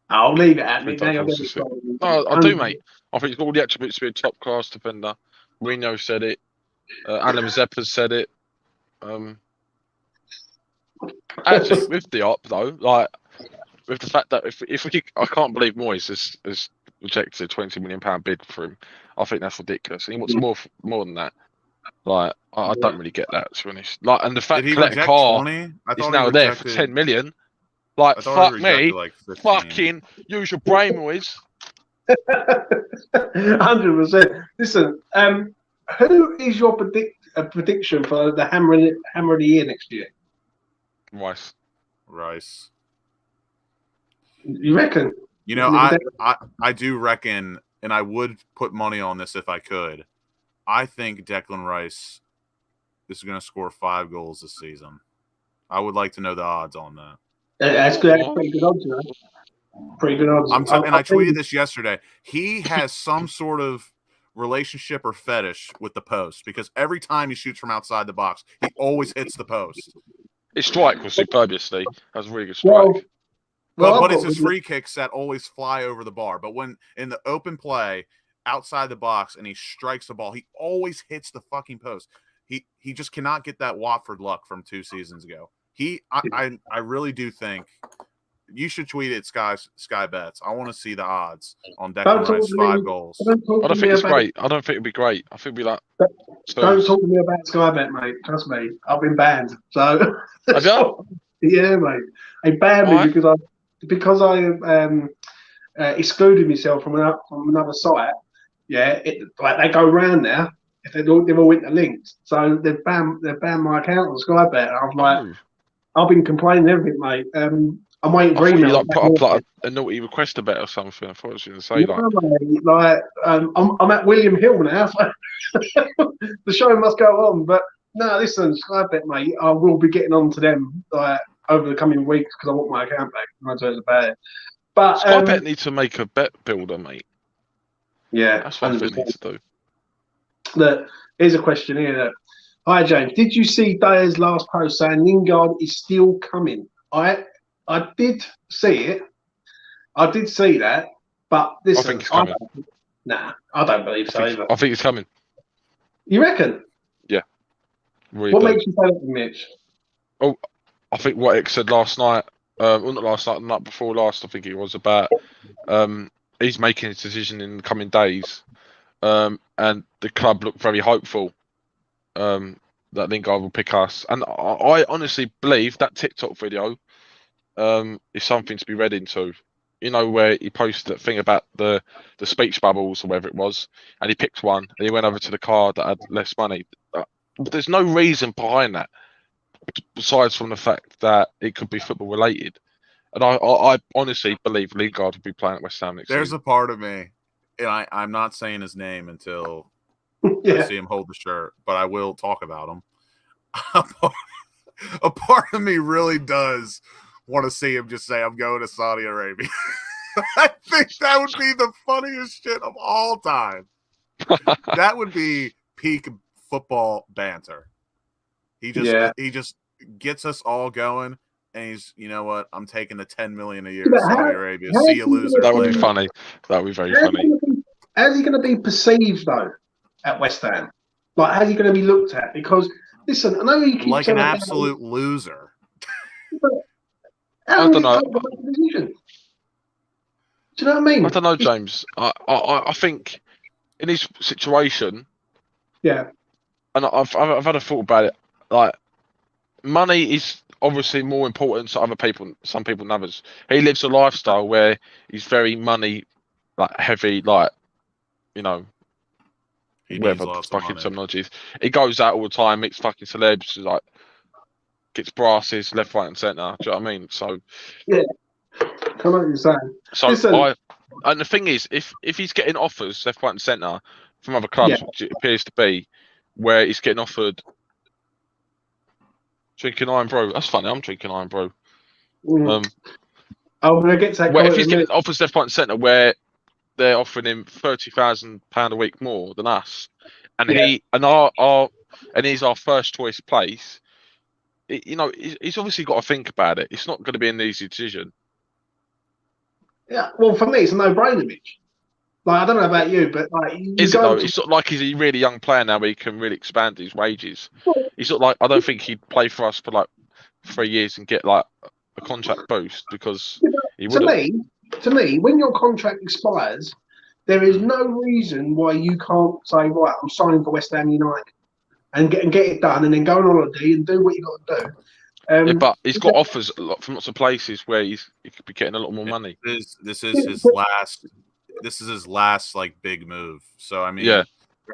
I'll leave it at me. No, I do, mate. I think he's got all the attributes to be a top-class defender. Mourinho said it. Adam Zeppa's said it. Actually, with Diop, though, like, with the fact that if we, I can't believe Moyes has rejected a £20 million bid for him. I think that's ridiculous. And he wants more than that. Like, I don't really get that, to be honest. Like, and the fact that Carr is now there for 10 million. Like, fuck me. Like fucking use your brain, Moyes. 100%. Listen, who is your prediction for the hammer of the year next year? Rice. You reckon? You know, I do reckon, and I would put money on this if I could. I think Declan Rice is going to score 5 goals this season. I would like to know the odds on that. That's good. That's pretty good odds, man. Pretty good odds. I tweeted this yesterday. He has some sort of relationship or fetish with the post, because every time he shoots from outside the box, he always hits the post. His strike was superb yesterday. That was a really good strike. But it's his free kicks that always fly over the bar. But when in the open play outside the box and he strikes the ball, he always hits the fucking post. He just cannot get that Watford luck from 2 seasons ago. I really do think you should tweet it, Sky Bets. I want to see the odds on Declan Rice 5 goals. I don't think it's great. I don't think it'd be great. I think it'd be like. Don't talk to me about Sky Bet, mate. Trust me, I've been banned. So. Have you? Yeah, mate. They banned me because I excluded myself from another site. Yeah, like they go round now if they've all interlinked. So they've banned my account on Sky Bet. I'm like, I've been complaining everything, mate. I'm waiting for email. Like put up like a naughty request a bet or something. I thought I was going to say I'm at William Hill now. So the show must go on. But no, listen, Sky Bet, mate. I will be getting on to them over the coming weeks because I want my account back. I don't about it. But Sky Bet needs to make a bet builder, mate. Yeah, that's what I think needs to do. Look, here's a question here. Hi, James. Did you see Dyer's last post saying Lingard is still coming? I did see it. I did see that. But listen, I think it's coming. I don't believe so either. I think it's coming. You reckon? Yeah. Really what makes you say that, Mitch? Oh, I think what X said last night, not last night, the night before last, I think it was about he's making his decision in the coming days. And the club looked very hopeful that Lingard will pick us. And I honestly believe that TikTok video is something to be read into. You know, where he posted that thing about the speech bubbles or whatever it was, and he picked one and he went over to the car that had less money. There's no reason behind that, besides from the fact that it could be football related. And I honestly believe Lingard will be playing at West Ham next season. There's a part of me, and I'm not saying his name until I see him hold the shirt, but I will talk about him. A part of me really does want to see him just say, I'm going to Saudi Arabia. I think that would be the funniest shit of all time. That would be peak football banter. He just gets us all going, and he's, you know what, I'm taking the $10 million a year to Saudi Arabia. See you, loser. That would be funny. That would be very funny. how's he going to be perceived though at West Ham? Like, how's he going to be looked at? Because listen, I know you keep like an absolute loser. I don't know. Do you know what I mean? I don't know, James. I think in his situation, yeah, and I've had a thought about it. Like, money is obviously more important to other people, some people than others. He lives a lifestyle where he's very money, like heavy, like, you know, whatever fucking terminology is. He goes out all the time, meets fucking celebs, like gets brasses left, right, and centre. Do you know what I mean? So yeah, I know what you're saying. So listen, and the thing is, if he's getting offers left, right, and centre from other clubs, which it appears to be, where he's getting offered drinking Iron Brew. That's funny. I'm drinking Iron Brew. I'm gonna get to that. Where if he's getting offers left, right, and centre, where they're offering him £30,000 a week more than us, and he's our first choice place. You know, he's obviously got to think about it. It's not going to be an easy decision. Yeah, well, for me, it's a no-brainer, Mitch. Like, I don't know about you, but like, is it though? It's sort of like he's a really young player now, where he can really expand his wages. He's sort of like, I don't think he'd play for us for like 3 years and get like a contract boost, because he wouldn't. To me, when your contract expires, there is no reason why you can't say, right, I'm signing for West Ham United, and get it done, and then go on holiday and do what you got to do. Yeah, but he's got offers from lots of places where he could be getting a lot more money. This is his last like big move. So I mean, there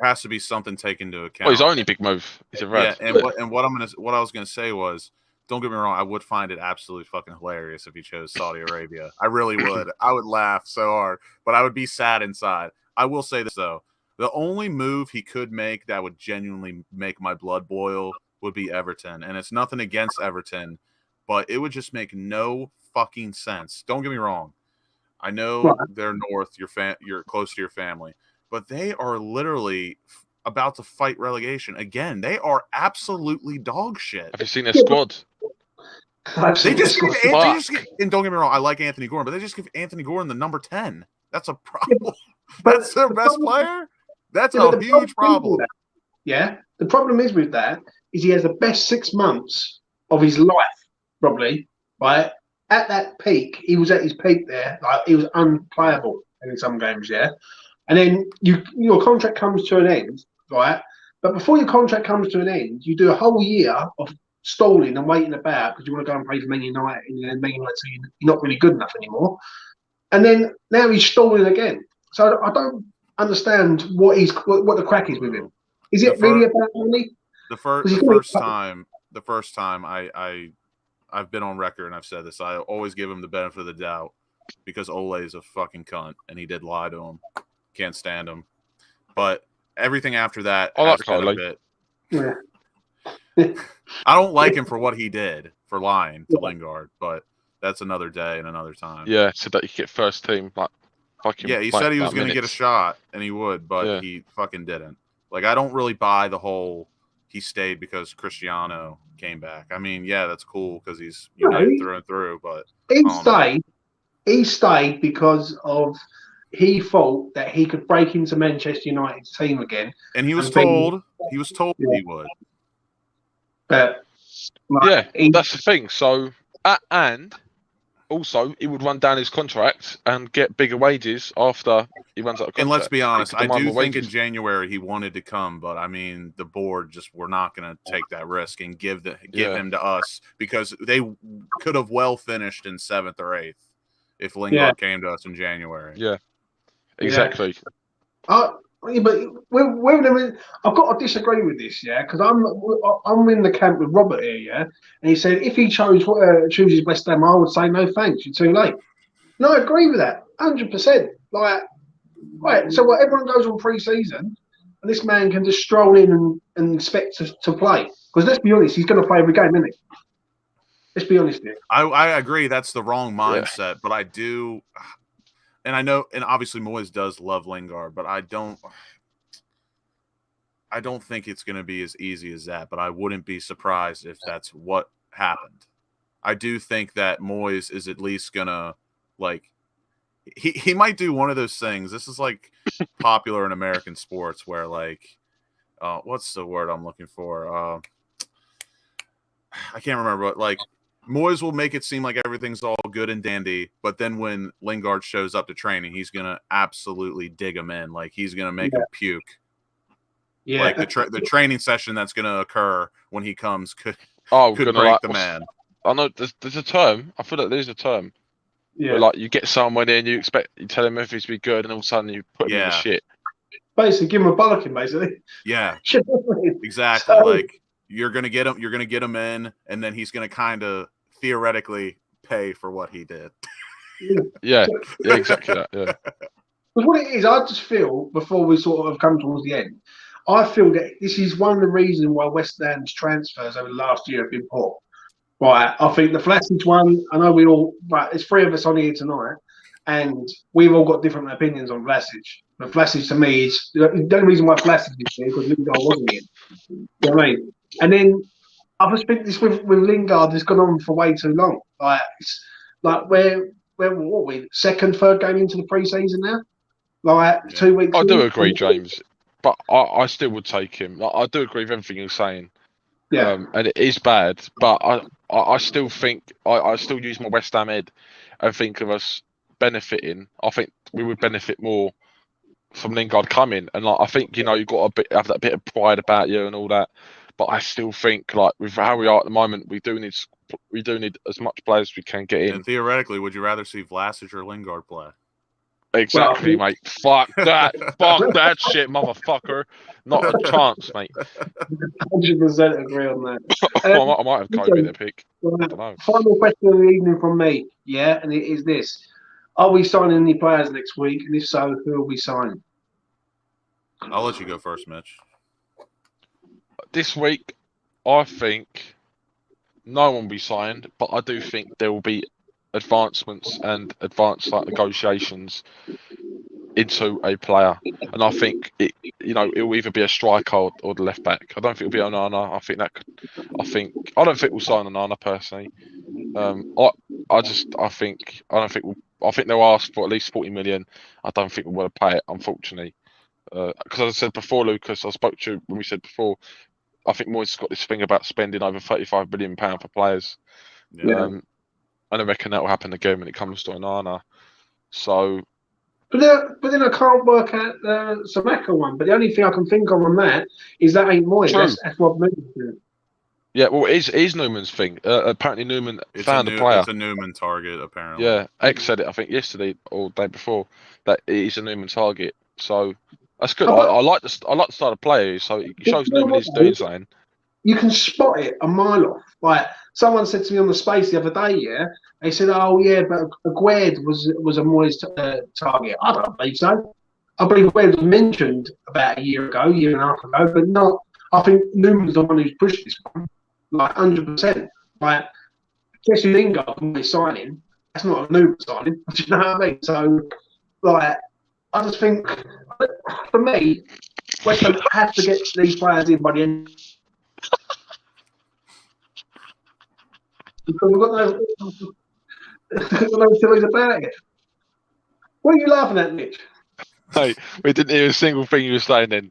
has to be something taken into account. Well, his only big move is a red. Yeah, and what I was gonna say was, don't get me wrong, I would find it absolutely fucking hilarious if he chose Saudi Arabia. I really would. I would laugh so hard, but I would be sad inside. I will say this though: the only move he could make that would genuinely make my blood boil would be Everton. And it's nothing against Everton, but it would just make no fucking sense. Don't get me wrong. I know they're north, you're close to your family, but they are literally about to fight relegation again. They are absolutely dog shit. Have you seen their squad? They just give, and don't get me wrong, I like Anthony Gordon, but they just give Anthony Gordon the number 10. That's a problem. That's their best player. That's a huge problem. Yeah. The problem is with that is he has the best 6 months of his life, probably, right? At that peak, he was at his peak there. Like, he was unplayable in some games, yeah? And then your contract comes to an end, right? But before your contract comes to an end, you do a whole year of stalling and waiting about because you want to go and play for Man United, and then Man United say you're not really good enough anymore. And then now he's stalling again. So I don't understand what the crack is with him. Is it really about money? The first time I've been on record and I've said this, I always give him the benefit of the doubt because Ole is a fucking cunt and he did lie to him. Can't stand him. But everything after that has been a bit. Yeah. I don't like him for what he did for lying to Lingard, but that's another day and another time. Yeah, so that you get first team. He said he was going to get a shot and he would, but he fucking didn't. Like, I don't really buy the whole he stayed because Cristiano came back. I mean, yeah, that's cool because he's United through and through, but he stayed because he thought that he could break into Manchester United's team again. And he was told he would. But that's the thing. So and also he would run down his contract and get bigger wages after he runs out of contract. And let's be honest, I do think in January he wanted to come, but I mean the board just were not going to take that risk and give him to us because they could have well finished in 7th or 8th if Lingard came to us in January. Yeah, exactly. But I've got to disagree with this, because I'm in the camp with Robert here, and he said if he chooses West Ham, I would say no thanks, you're too late. No, I agree with that, 100%. Like, right, so everyone goes on pre-season, and this man can just stroll in and expect to play. Because let's be honest, he's going to play every game, isn't he? Let's be honest here. I agree that's the wrong mindset, but I do. And I know, and obviously Moyes does love Lingard, but I don't think it's going to be as easy as that. But I wouldn't be surprised if that's what happened. I do think that Moyes is at least going to, like, he might do one of those things. This is like popular in American sports where like, what's the word I'm looking for? I can't remember, but like Moyes will make it seem like everything's all good and dandy, but then when Lingard shows up to training, he's gonna absolutely dig him in. Like he's gonna make him puke. Yeah, like the training session that's gonna occur when he comes could break like, the man. I know there's a term. I feel like there's a term. Yeah. Where, like you get someone in, you tell him everything to be good, and all of a sudden you put him in the shit. Basically, give him a bollocking, basically. Yeah, exactly. So, like you're gonna get him in, and then he's gonna kind of theoretically pay for what he did. Yeah, exactly that. Yeah. Because what it is, I just feel before we sort of come towards the end, I feel that this is one of the reasons why West Ham's transfers over the last year have been poor. Right, I think the Vlasic one, I know there's three of us on here tonight, and we've all got different opinions on Vlasic. But Vlasic to me is the only reason why Vlasic is here because Lingard wasn't here. You know what I mean? And then I just think this with Lingard has gone on for way too long. Like, it's like what are we, second, third game into the pre-season now? Like 2 weeks. I do agree, James, but I still would take him. Like, I do agree with everything you're saying. Yeah. And it is bad, but I still think I still use my West Ham head and think of us benefiting. I think we would benefit more from Lingard coming, and like I think you've got have that bit of pride about you and all that. But I still think like with how we are at the moment, we do need as much players as we can get in. And theoretically, would you rather see Vlasic or Lingard play? Exactly, mate. Fuck that. Fuck that shit, motherfucker. Not a chance, mate. 100% agree on that. I might have Kobe their pick. Final question of the evening from me, and it is this. Are we signing any players next week? And if so, who will we sign? I'll let you go first, Mitch. This week, I think no one will be signed, but I do think there will be advancements and advanced negotiations into a player, and I think it will either be a striker or the left back. I don't think it'll be Onana. I don't think we'll sign Onana personally. I think they'll ask for at least 40 million. I don't think we'll want to pay it, unfortunately. Because as I said before, Lucas, I spoke to you when we said before. I think Moyes has got this thing about spending over £35 billion for players. Yeah. And I reckon that will happen again when it comes to Onana. So, but then I can't work out the Samaka one. But the only thing I can think of on that is that ain't Moyes. That's what Newman's doing. Yeah, well, it is Newman's thing. Apparently, Newman found a player. It's a Newman target, apparently. Yeah, X said it, I think, yesterday or the day before, that he's a Newman target. So that's good. I like the style of player. So it shows Newman is doing something. You can spot it a mile off. Like someone said to me on the space the other day, they said, "Oh yeah, but Aguerd was a Moyes target." I don't believe so. I believe Aguerd was mentioned about a year and a half ago, but not. I think Newman's the one who's pushed this one, like 100%. Like Jesse Lingard when we're signing, that's not a Newman signing. Do you know what I mean? So, like, I just think for me, West Ham have to get these players in by the end. Because we've got no feelings about it. What are you laughing at, Mitch? Hey, we didn't hear a single thing you were saying then,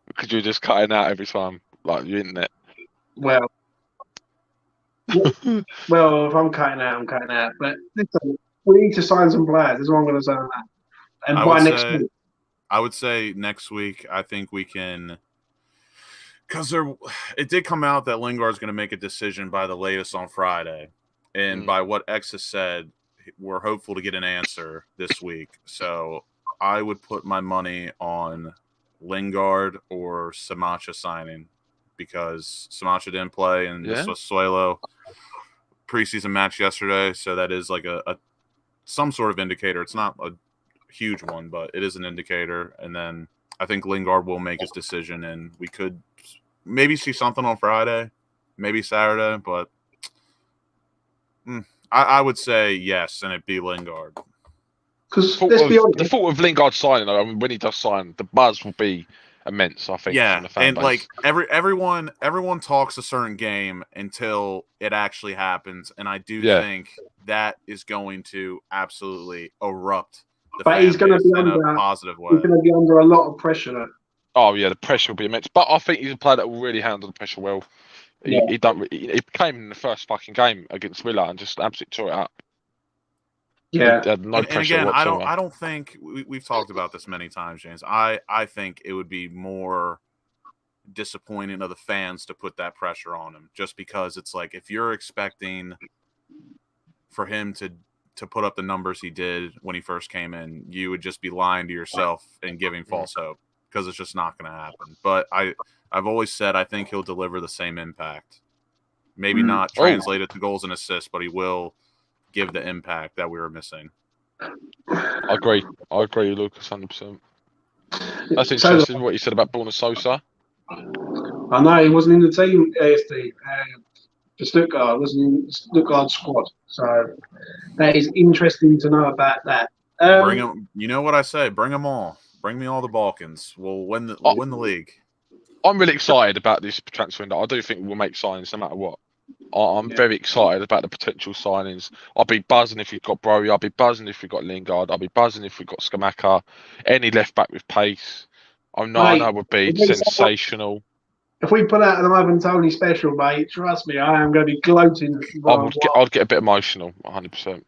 because you were just cutting out every time, like your internet. Well, if I'm cutting out, I'm cutting out. But listen, we need to sign some players. That's what I'm going to say on that. And by next week. I would say next week, I think we can. Because it did come out that Lingard's going to make a decision by the latest on Friday. And by what X has said, we're hopeful to get an answer this week. So I would put my money on Lingard or Samacha signing, because Samacha didn't play in the Sassuolo preseason match yesterday. So that is like a some sort of indicator. It's not a huge one, but it is an indicator. And then I think Lingard will make his decision, and we could maybe see something on Friday, maybe Saturday, but I would say yes, and it'd be Lingard. Because the thought of Lingard signing, I mean, when he does sign, the buzz will be immense, I think. Yeah, from the fan and base. like everyone talks a certain game until it actually happens, and I do think that is going to absolutely erupt but he's going to be in under a positive way. He's going to be under a lot of pressure. Though. Oh yeah, the pressure will be immense. But I think he's a player that will really handle the pressure well. He came in the first fucking game against Villa and just absolutely tore it up. Yeah, he had no pressure again, whatsoever. I don't think we've talked about this many times, James. I think it would be more disappointing of the fans to put that pressure on him, just because it's like if you're expecting for him to put up the numbers he did when he first came in, you would just be lying to yourself and giving false hope, because it's just not going to happen. But I've always said I think he'll deliver the same impact. Maybe not translate it to goals and assists, but he will give the impact that we were missing. I agree, Lucas, 100%. That's interesting what you said about Borna Sosa. I know he wasn't in the team, ASD. For Stuttgart, wasn't in Stuttgart's squad. So that is interesting to know about that. Bring them. You know what I say? Bring them all. Bring me all the Balkans. We'll win the league. I'm really excited about this transfer window. I do think we'll make signings no matter what. I'm very excited about the potential signings. I'll be buzzing if we've got Broly. I'll be buzzing if we've got Lingard. I'll be buzzing if we've got Skamaka. Any left back with pace. I know would be sensational. If we put out an Ivan Toney special, mate, trust me, I am going to be gloating. I'd get a bit emotional, 100%.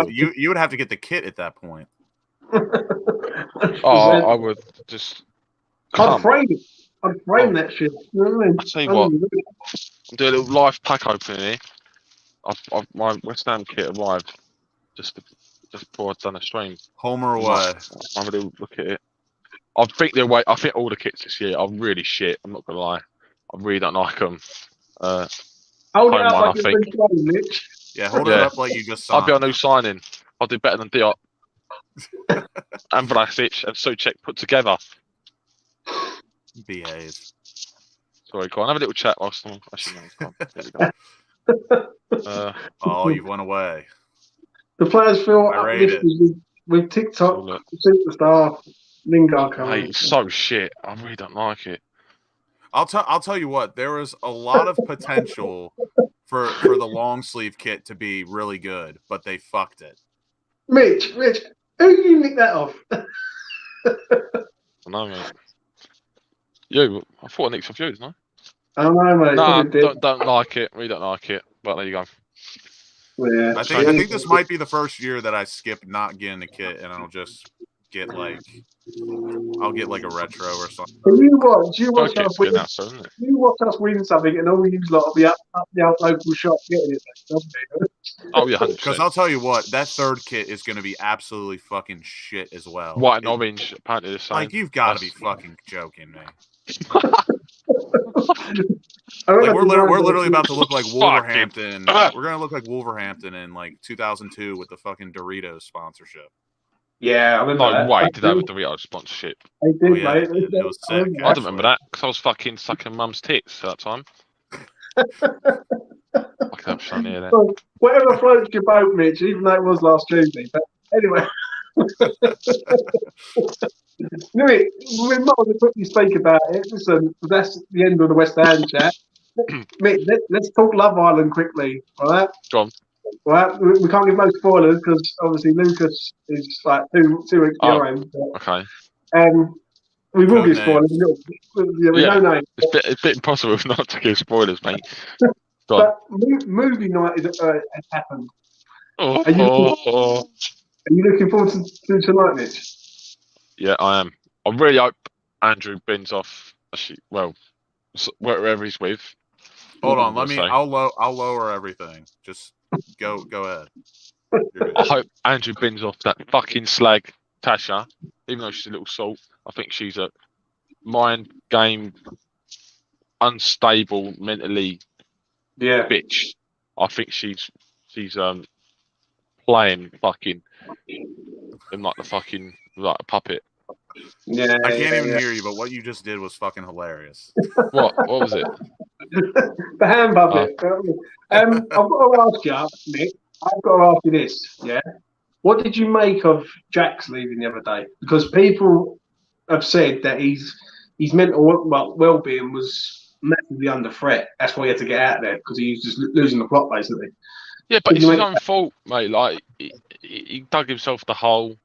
You would have to get the kit at that point. I would just. I'd frame it. I'd frame that shit. You know what I mean? I'll tell you what. I'm doing a little live pack opening here. My West Ham kit arrived just before I'd done a stream. Homer away. I'm going to look at it. I think all the kits this year are really shit. I'm not gonna lie. I really don't like them. Hold it up like you've been playing, Mitch. Yeah, hold it up like you just signed. I'll be our new signing. I'll do better than Diop and Vlasic and Souček put together. Behave. Sorry, go on. Have a little chat whilst I'm actually there we go. You've went away. The players feel uplifted with TikTok superstar Lingard coming. Mate, it's so shit. I really don't like it. I'll tell you what. There was a lot of potential for the long sleeve kit to be really good, but they fucked it. Mitch, who you nick that off? I know, mate. You, I thought I nicked off yours, no? I don't know, mate. No, don't like it. Really don't like it. But there you go. Yeah. I think this might be the first year that I skip not getting the kit, and I'll just get a retro or something. You watch us win something, and all you lot will be up the local shop getting it. Oh yeah, 100%. Because I'll tell you what, that third kit is going to be absolutely fucking shit as well. White and orange, apparently the same. Like, you've got to be fucking joking me. We're literally about to look like Wolverhampton. We're gonna look like Wolverhampton in like 2002 with the fucking Doritos sponsorship. Yeah, I remember that. No way did they have a Doritos sponsorship. They did, mate. It was sick. I don't remember that because I was fucking sucking mum's tits at that time. Whatever floats your boat, Mitch, even though it was last Tuesday. But anyway. Anyway, we might as well quickly speak about it. Listen, that's the end of the West Ham chat. Mitch, let's talk Love Island quickly. All right? Go on. Well, we can't give no spoilers because obviously Lucas is like 2 weeks behind. Okay. We will give spoilers. No name. It's a bit impossible not to give spoilers, mate. But movie night has happened. Are you looking forward to tonight, Mitch? Yeah, I am. I really hope Andrew bins off. Actually, well, wherever he's with. Hold on, I'll lower everything. Just go ahead. I hope Andrew bins off that fucking slag Tasha, even though she's a little salt. I think she's a mind game, unstable mentally. Yeah, bitch. I think she's playing fucking in like the fucking like a puppet. Yeah, I can't even hear you, but what you just did was fucking hilarious. What was it? The hand puppet. I've got to ask you, Nick. I've got to ask you this. Yeah, what did you make of Jack's leaving the other day? Because people have said that his mental well-being was massively under threat. That's why he had to get out of there because he was just losing the plot basically. Yeah, but it's his own fault, mate. Like he dug himself the hole.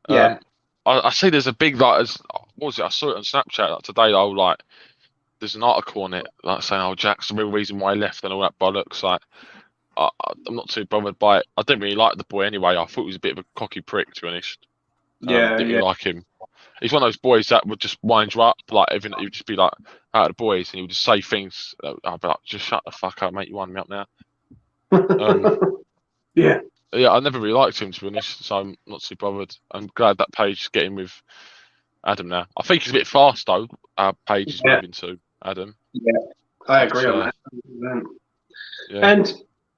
Yeah. I see there's a big like, what was it? I saw it on Snapchat like, today. Though, like, there's an article on it like saying, "Oh, Jack's the real reason why he left and all that bollocks." Like, I'm not too bothered by it. I didn't really like the boy anyway. I thought he was a bit of a cocky prick, to be honest. Didn't really like him. He's one of those boys that would just wind you up, like even he would just be like out of the boys, and he would just say things. I'd be like, "Just shut the fuck up, mate. You wind me up now." Yeah. Yeah, I never really liked him, to be honest, so I'm not too bothered. I'm glad that Page is getting with Adam now. I think he's a bit fast though. Page is moving to Adam. Yeah, I agree on that. Yeah. And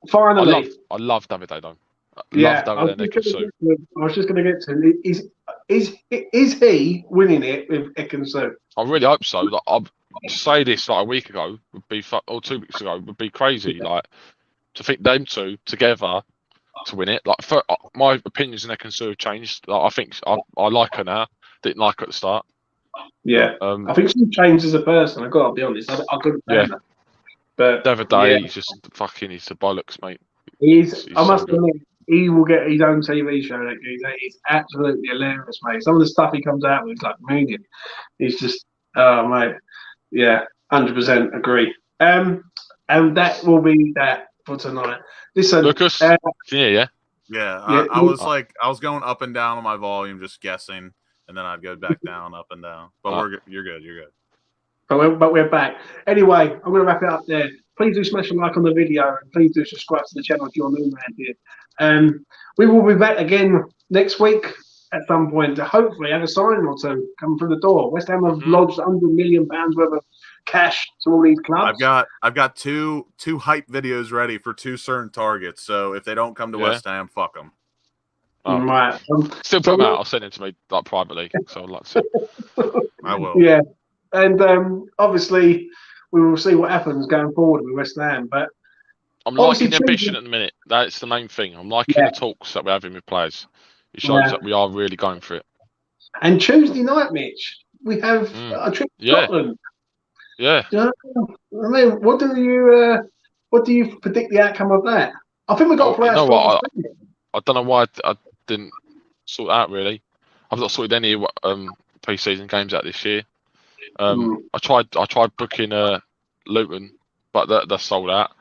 finally, I love Davide though. I was just going to get to him. Is he winning it with Ekansu? I really hope so. Like, I'd say this like a week ago would be, or 2 weeks ago would be crazy. Like, to think them two together to win it. Like, my opinions in Ekansu have changed. Like, I think I like her now. Didn't like her at the start. Yeah, I think she's changed as a person. I've got to be honest. I couldn't stand her. But Davide, he's just fucking. He's a bollocks, mate. I must admit, he will get his own TV show. That geezer. He's absolutely hilarious, mate. Some of the stuff he comes out with is like moving. He's just, mate. Yeah, 100% agree. And that will be that for tonight. Listen, Lucas, Yeah, I was going up and down on my volume, just guessing, and then I'd go back down, up and down. But you're good. But we're back. Anyway, I'm going to wrap it up there. Please do smash a like on the video, and please do subscribe to the channel if you're new around here. We will be back again next week at some point to hopefully have a signing or two come through the door. West Ham have lodged £100 million worth of cash to all these clubs. I've got two hype videos ready for 2 certain targets. So if they don't come to West Ham, fuck them. Right. Still put them out. I'll send it to me like privately. So I'd like to. I will. Yeah, and obviously we will see what happens going forward with West Ham. But I'm liking the ambition at the minute. That's the main thing. I'm liking the talks that we're having with players. It shows that we are really going for it. And Tuesday night, Mitch, we have a trip to Scotland. Yeah. I mean, what do you predict the outcome of that? I think we got. You know what? I don't know why I didn't sort out really. I've not sorted any pre-season games out this year. I tried booking Luton, but that's sold out.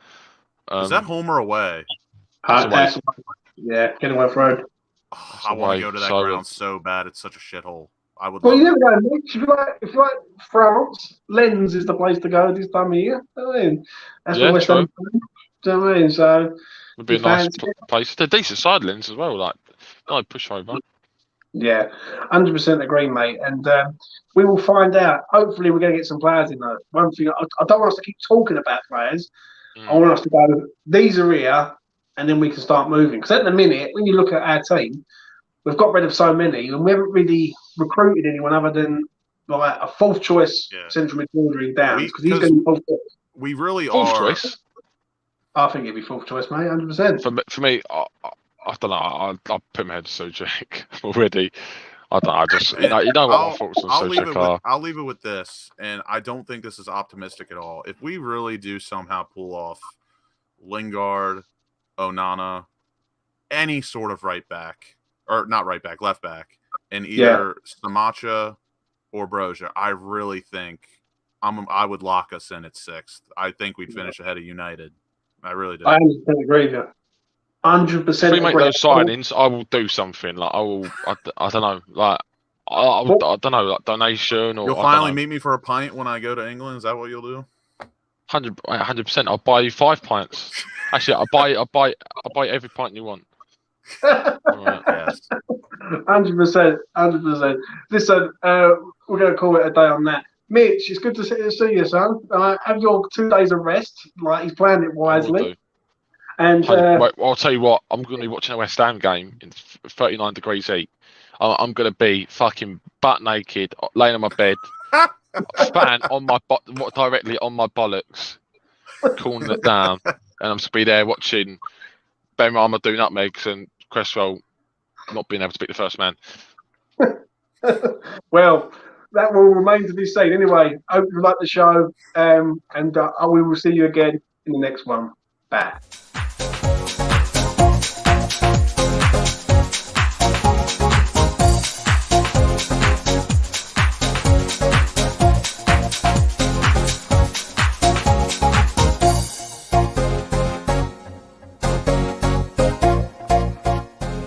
Is that home or away? Yeah, Kenilworth Road. Oh, I want to go to that ground so bad. It's such a shithole. I would. Well, you never go, Mitch. If you like France, Lens is the place to go this time of year. I mean, that's what West Ham. Do you know what I mean? So would be a nice place. They're decent side Lens as well. Like, no push over. Yeah, 100% agree, mate. And we will find out. Hopefully, we're going to get some players in there. One thing, I don't want us to keep talking about players. I want us to go, these are here, and then we can start moving. Because at the minute, when you look at our team, we've got rid of so many, and we haven't really recruited anyone other than like a fourth choice central midfielder in Downs. Because he's going to be fourth choice. We really fourth are. Choice? I think it'd be fourth choice, mate, 100%. For me, I don't know. I'll put my head to Sojek already. I don't know. I just you know what my thoughts on Sojek are. I'll leave it with this, and I don't think this is optimistic at all. If we really do somehow pull off Lingard, Onana, any sort of right back, or not right back, left back, and either Samacha or Broja, I really think I would lock us in at 6th. I think we'd finish ahead of United. I really do. I 100% agree with you. 100%. If we make those signings, I will do something. Like I don't know. Like I don't know. Like donation or. You'll finally meet me for a pint when I go to England. Is that what you'll do? 100%. I'll buy you 5 pints. Actually, I'll buy every pint you want. Right. Yes. 100%. Listen, we're going to call it a day on that. Mitch, it's good to see you, son. Have your 2 days of rest. Like he's planned it wisely. And wait, I'll tell you what, I'm going to be watching a West Ham game in 39 degrees heat. I'm going to be fucking butt naked, laying on my bed, fan on my directly on my bollocks, cooling it down, and I'm going to be there watching Benrahma do nutmegs and Cresswell not being able to beat the first man. Well, that will remain to be seen. Anyway, hope you like the show, and we will see you again in the next one. Bye.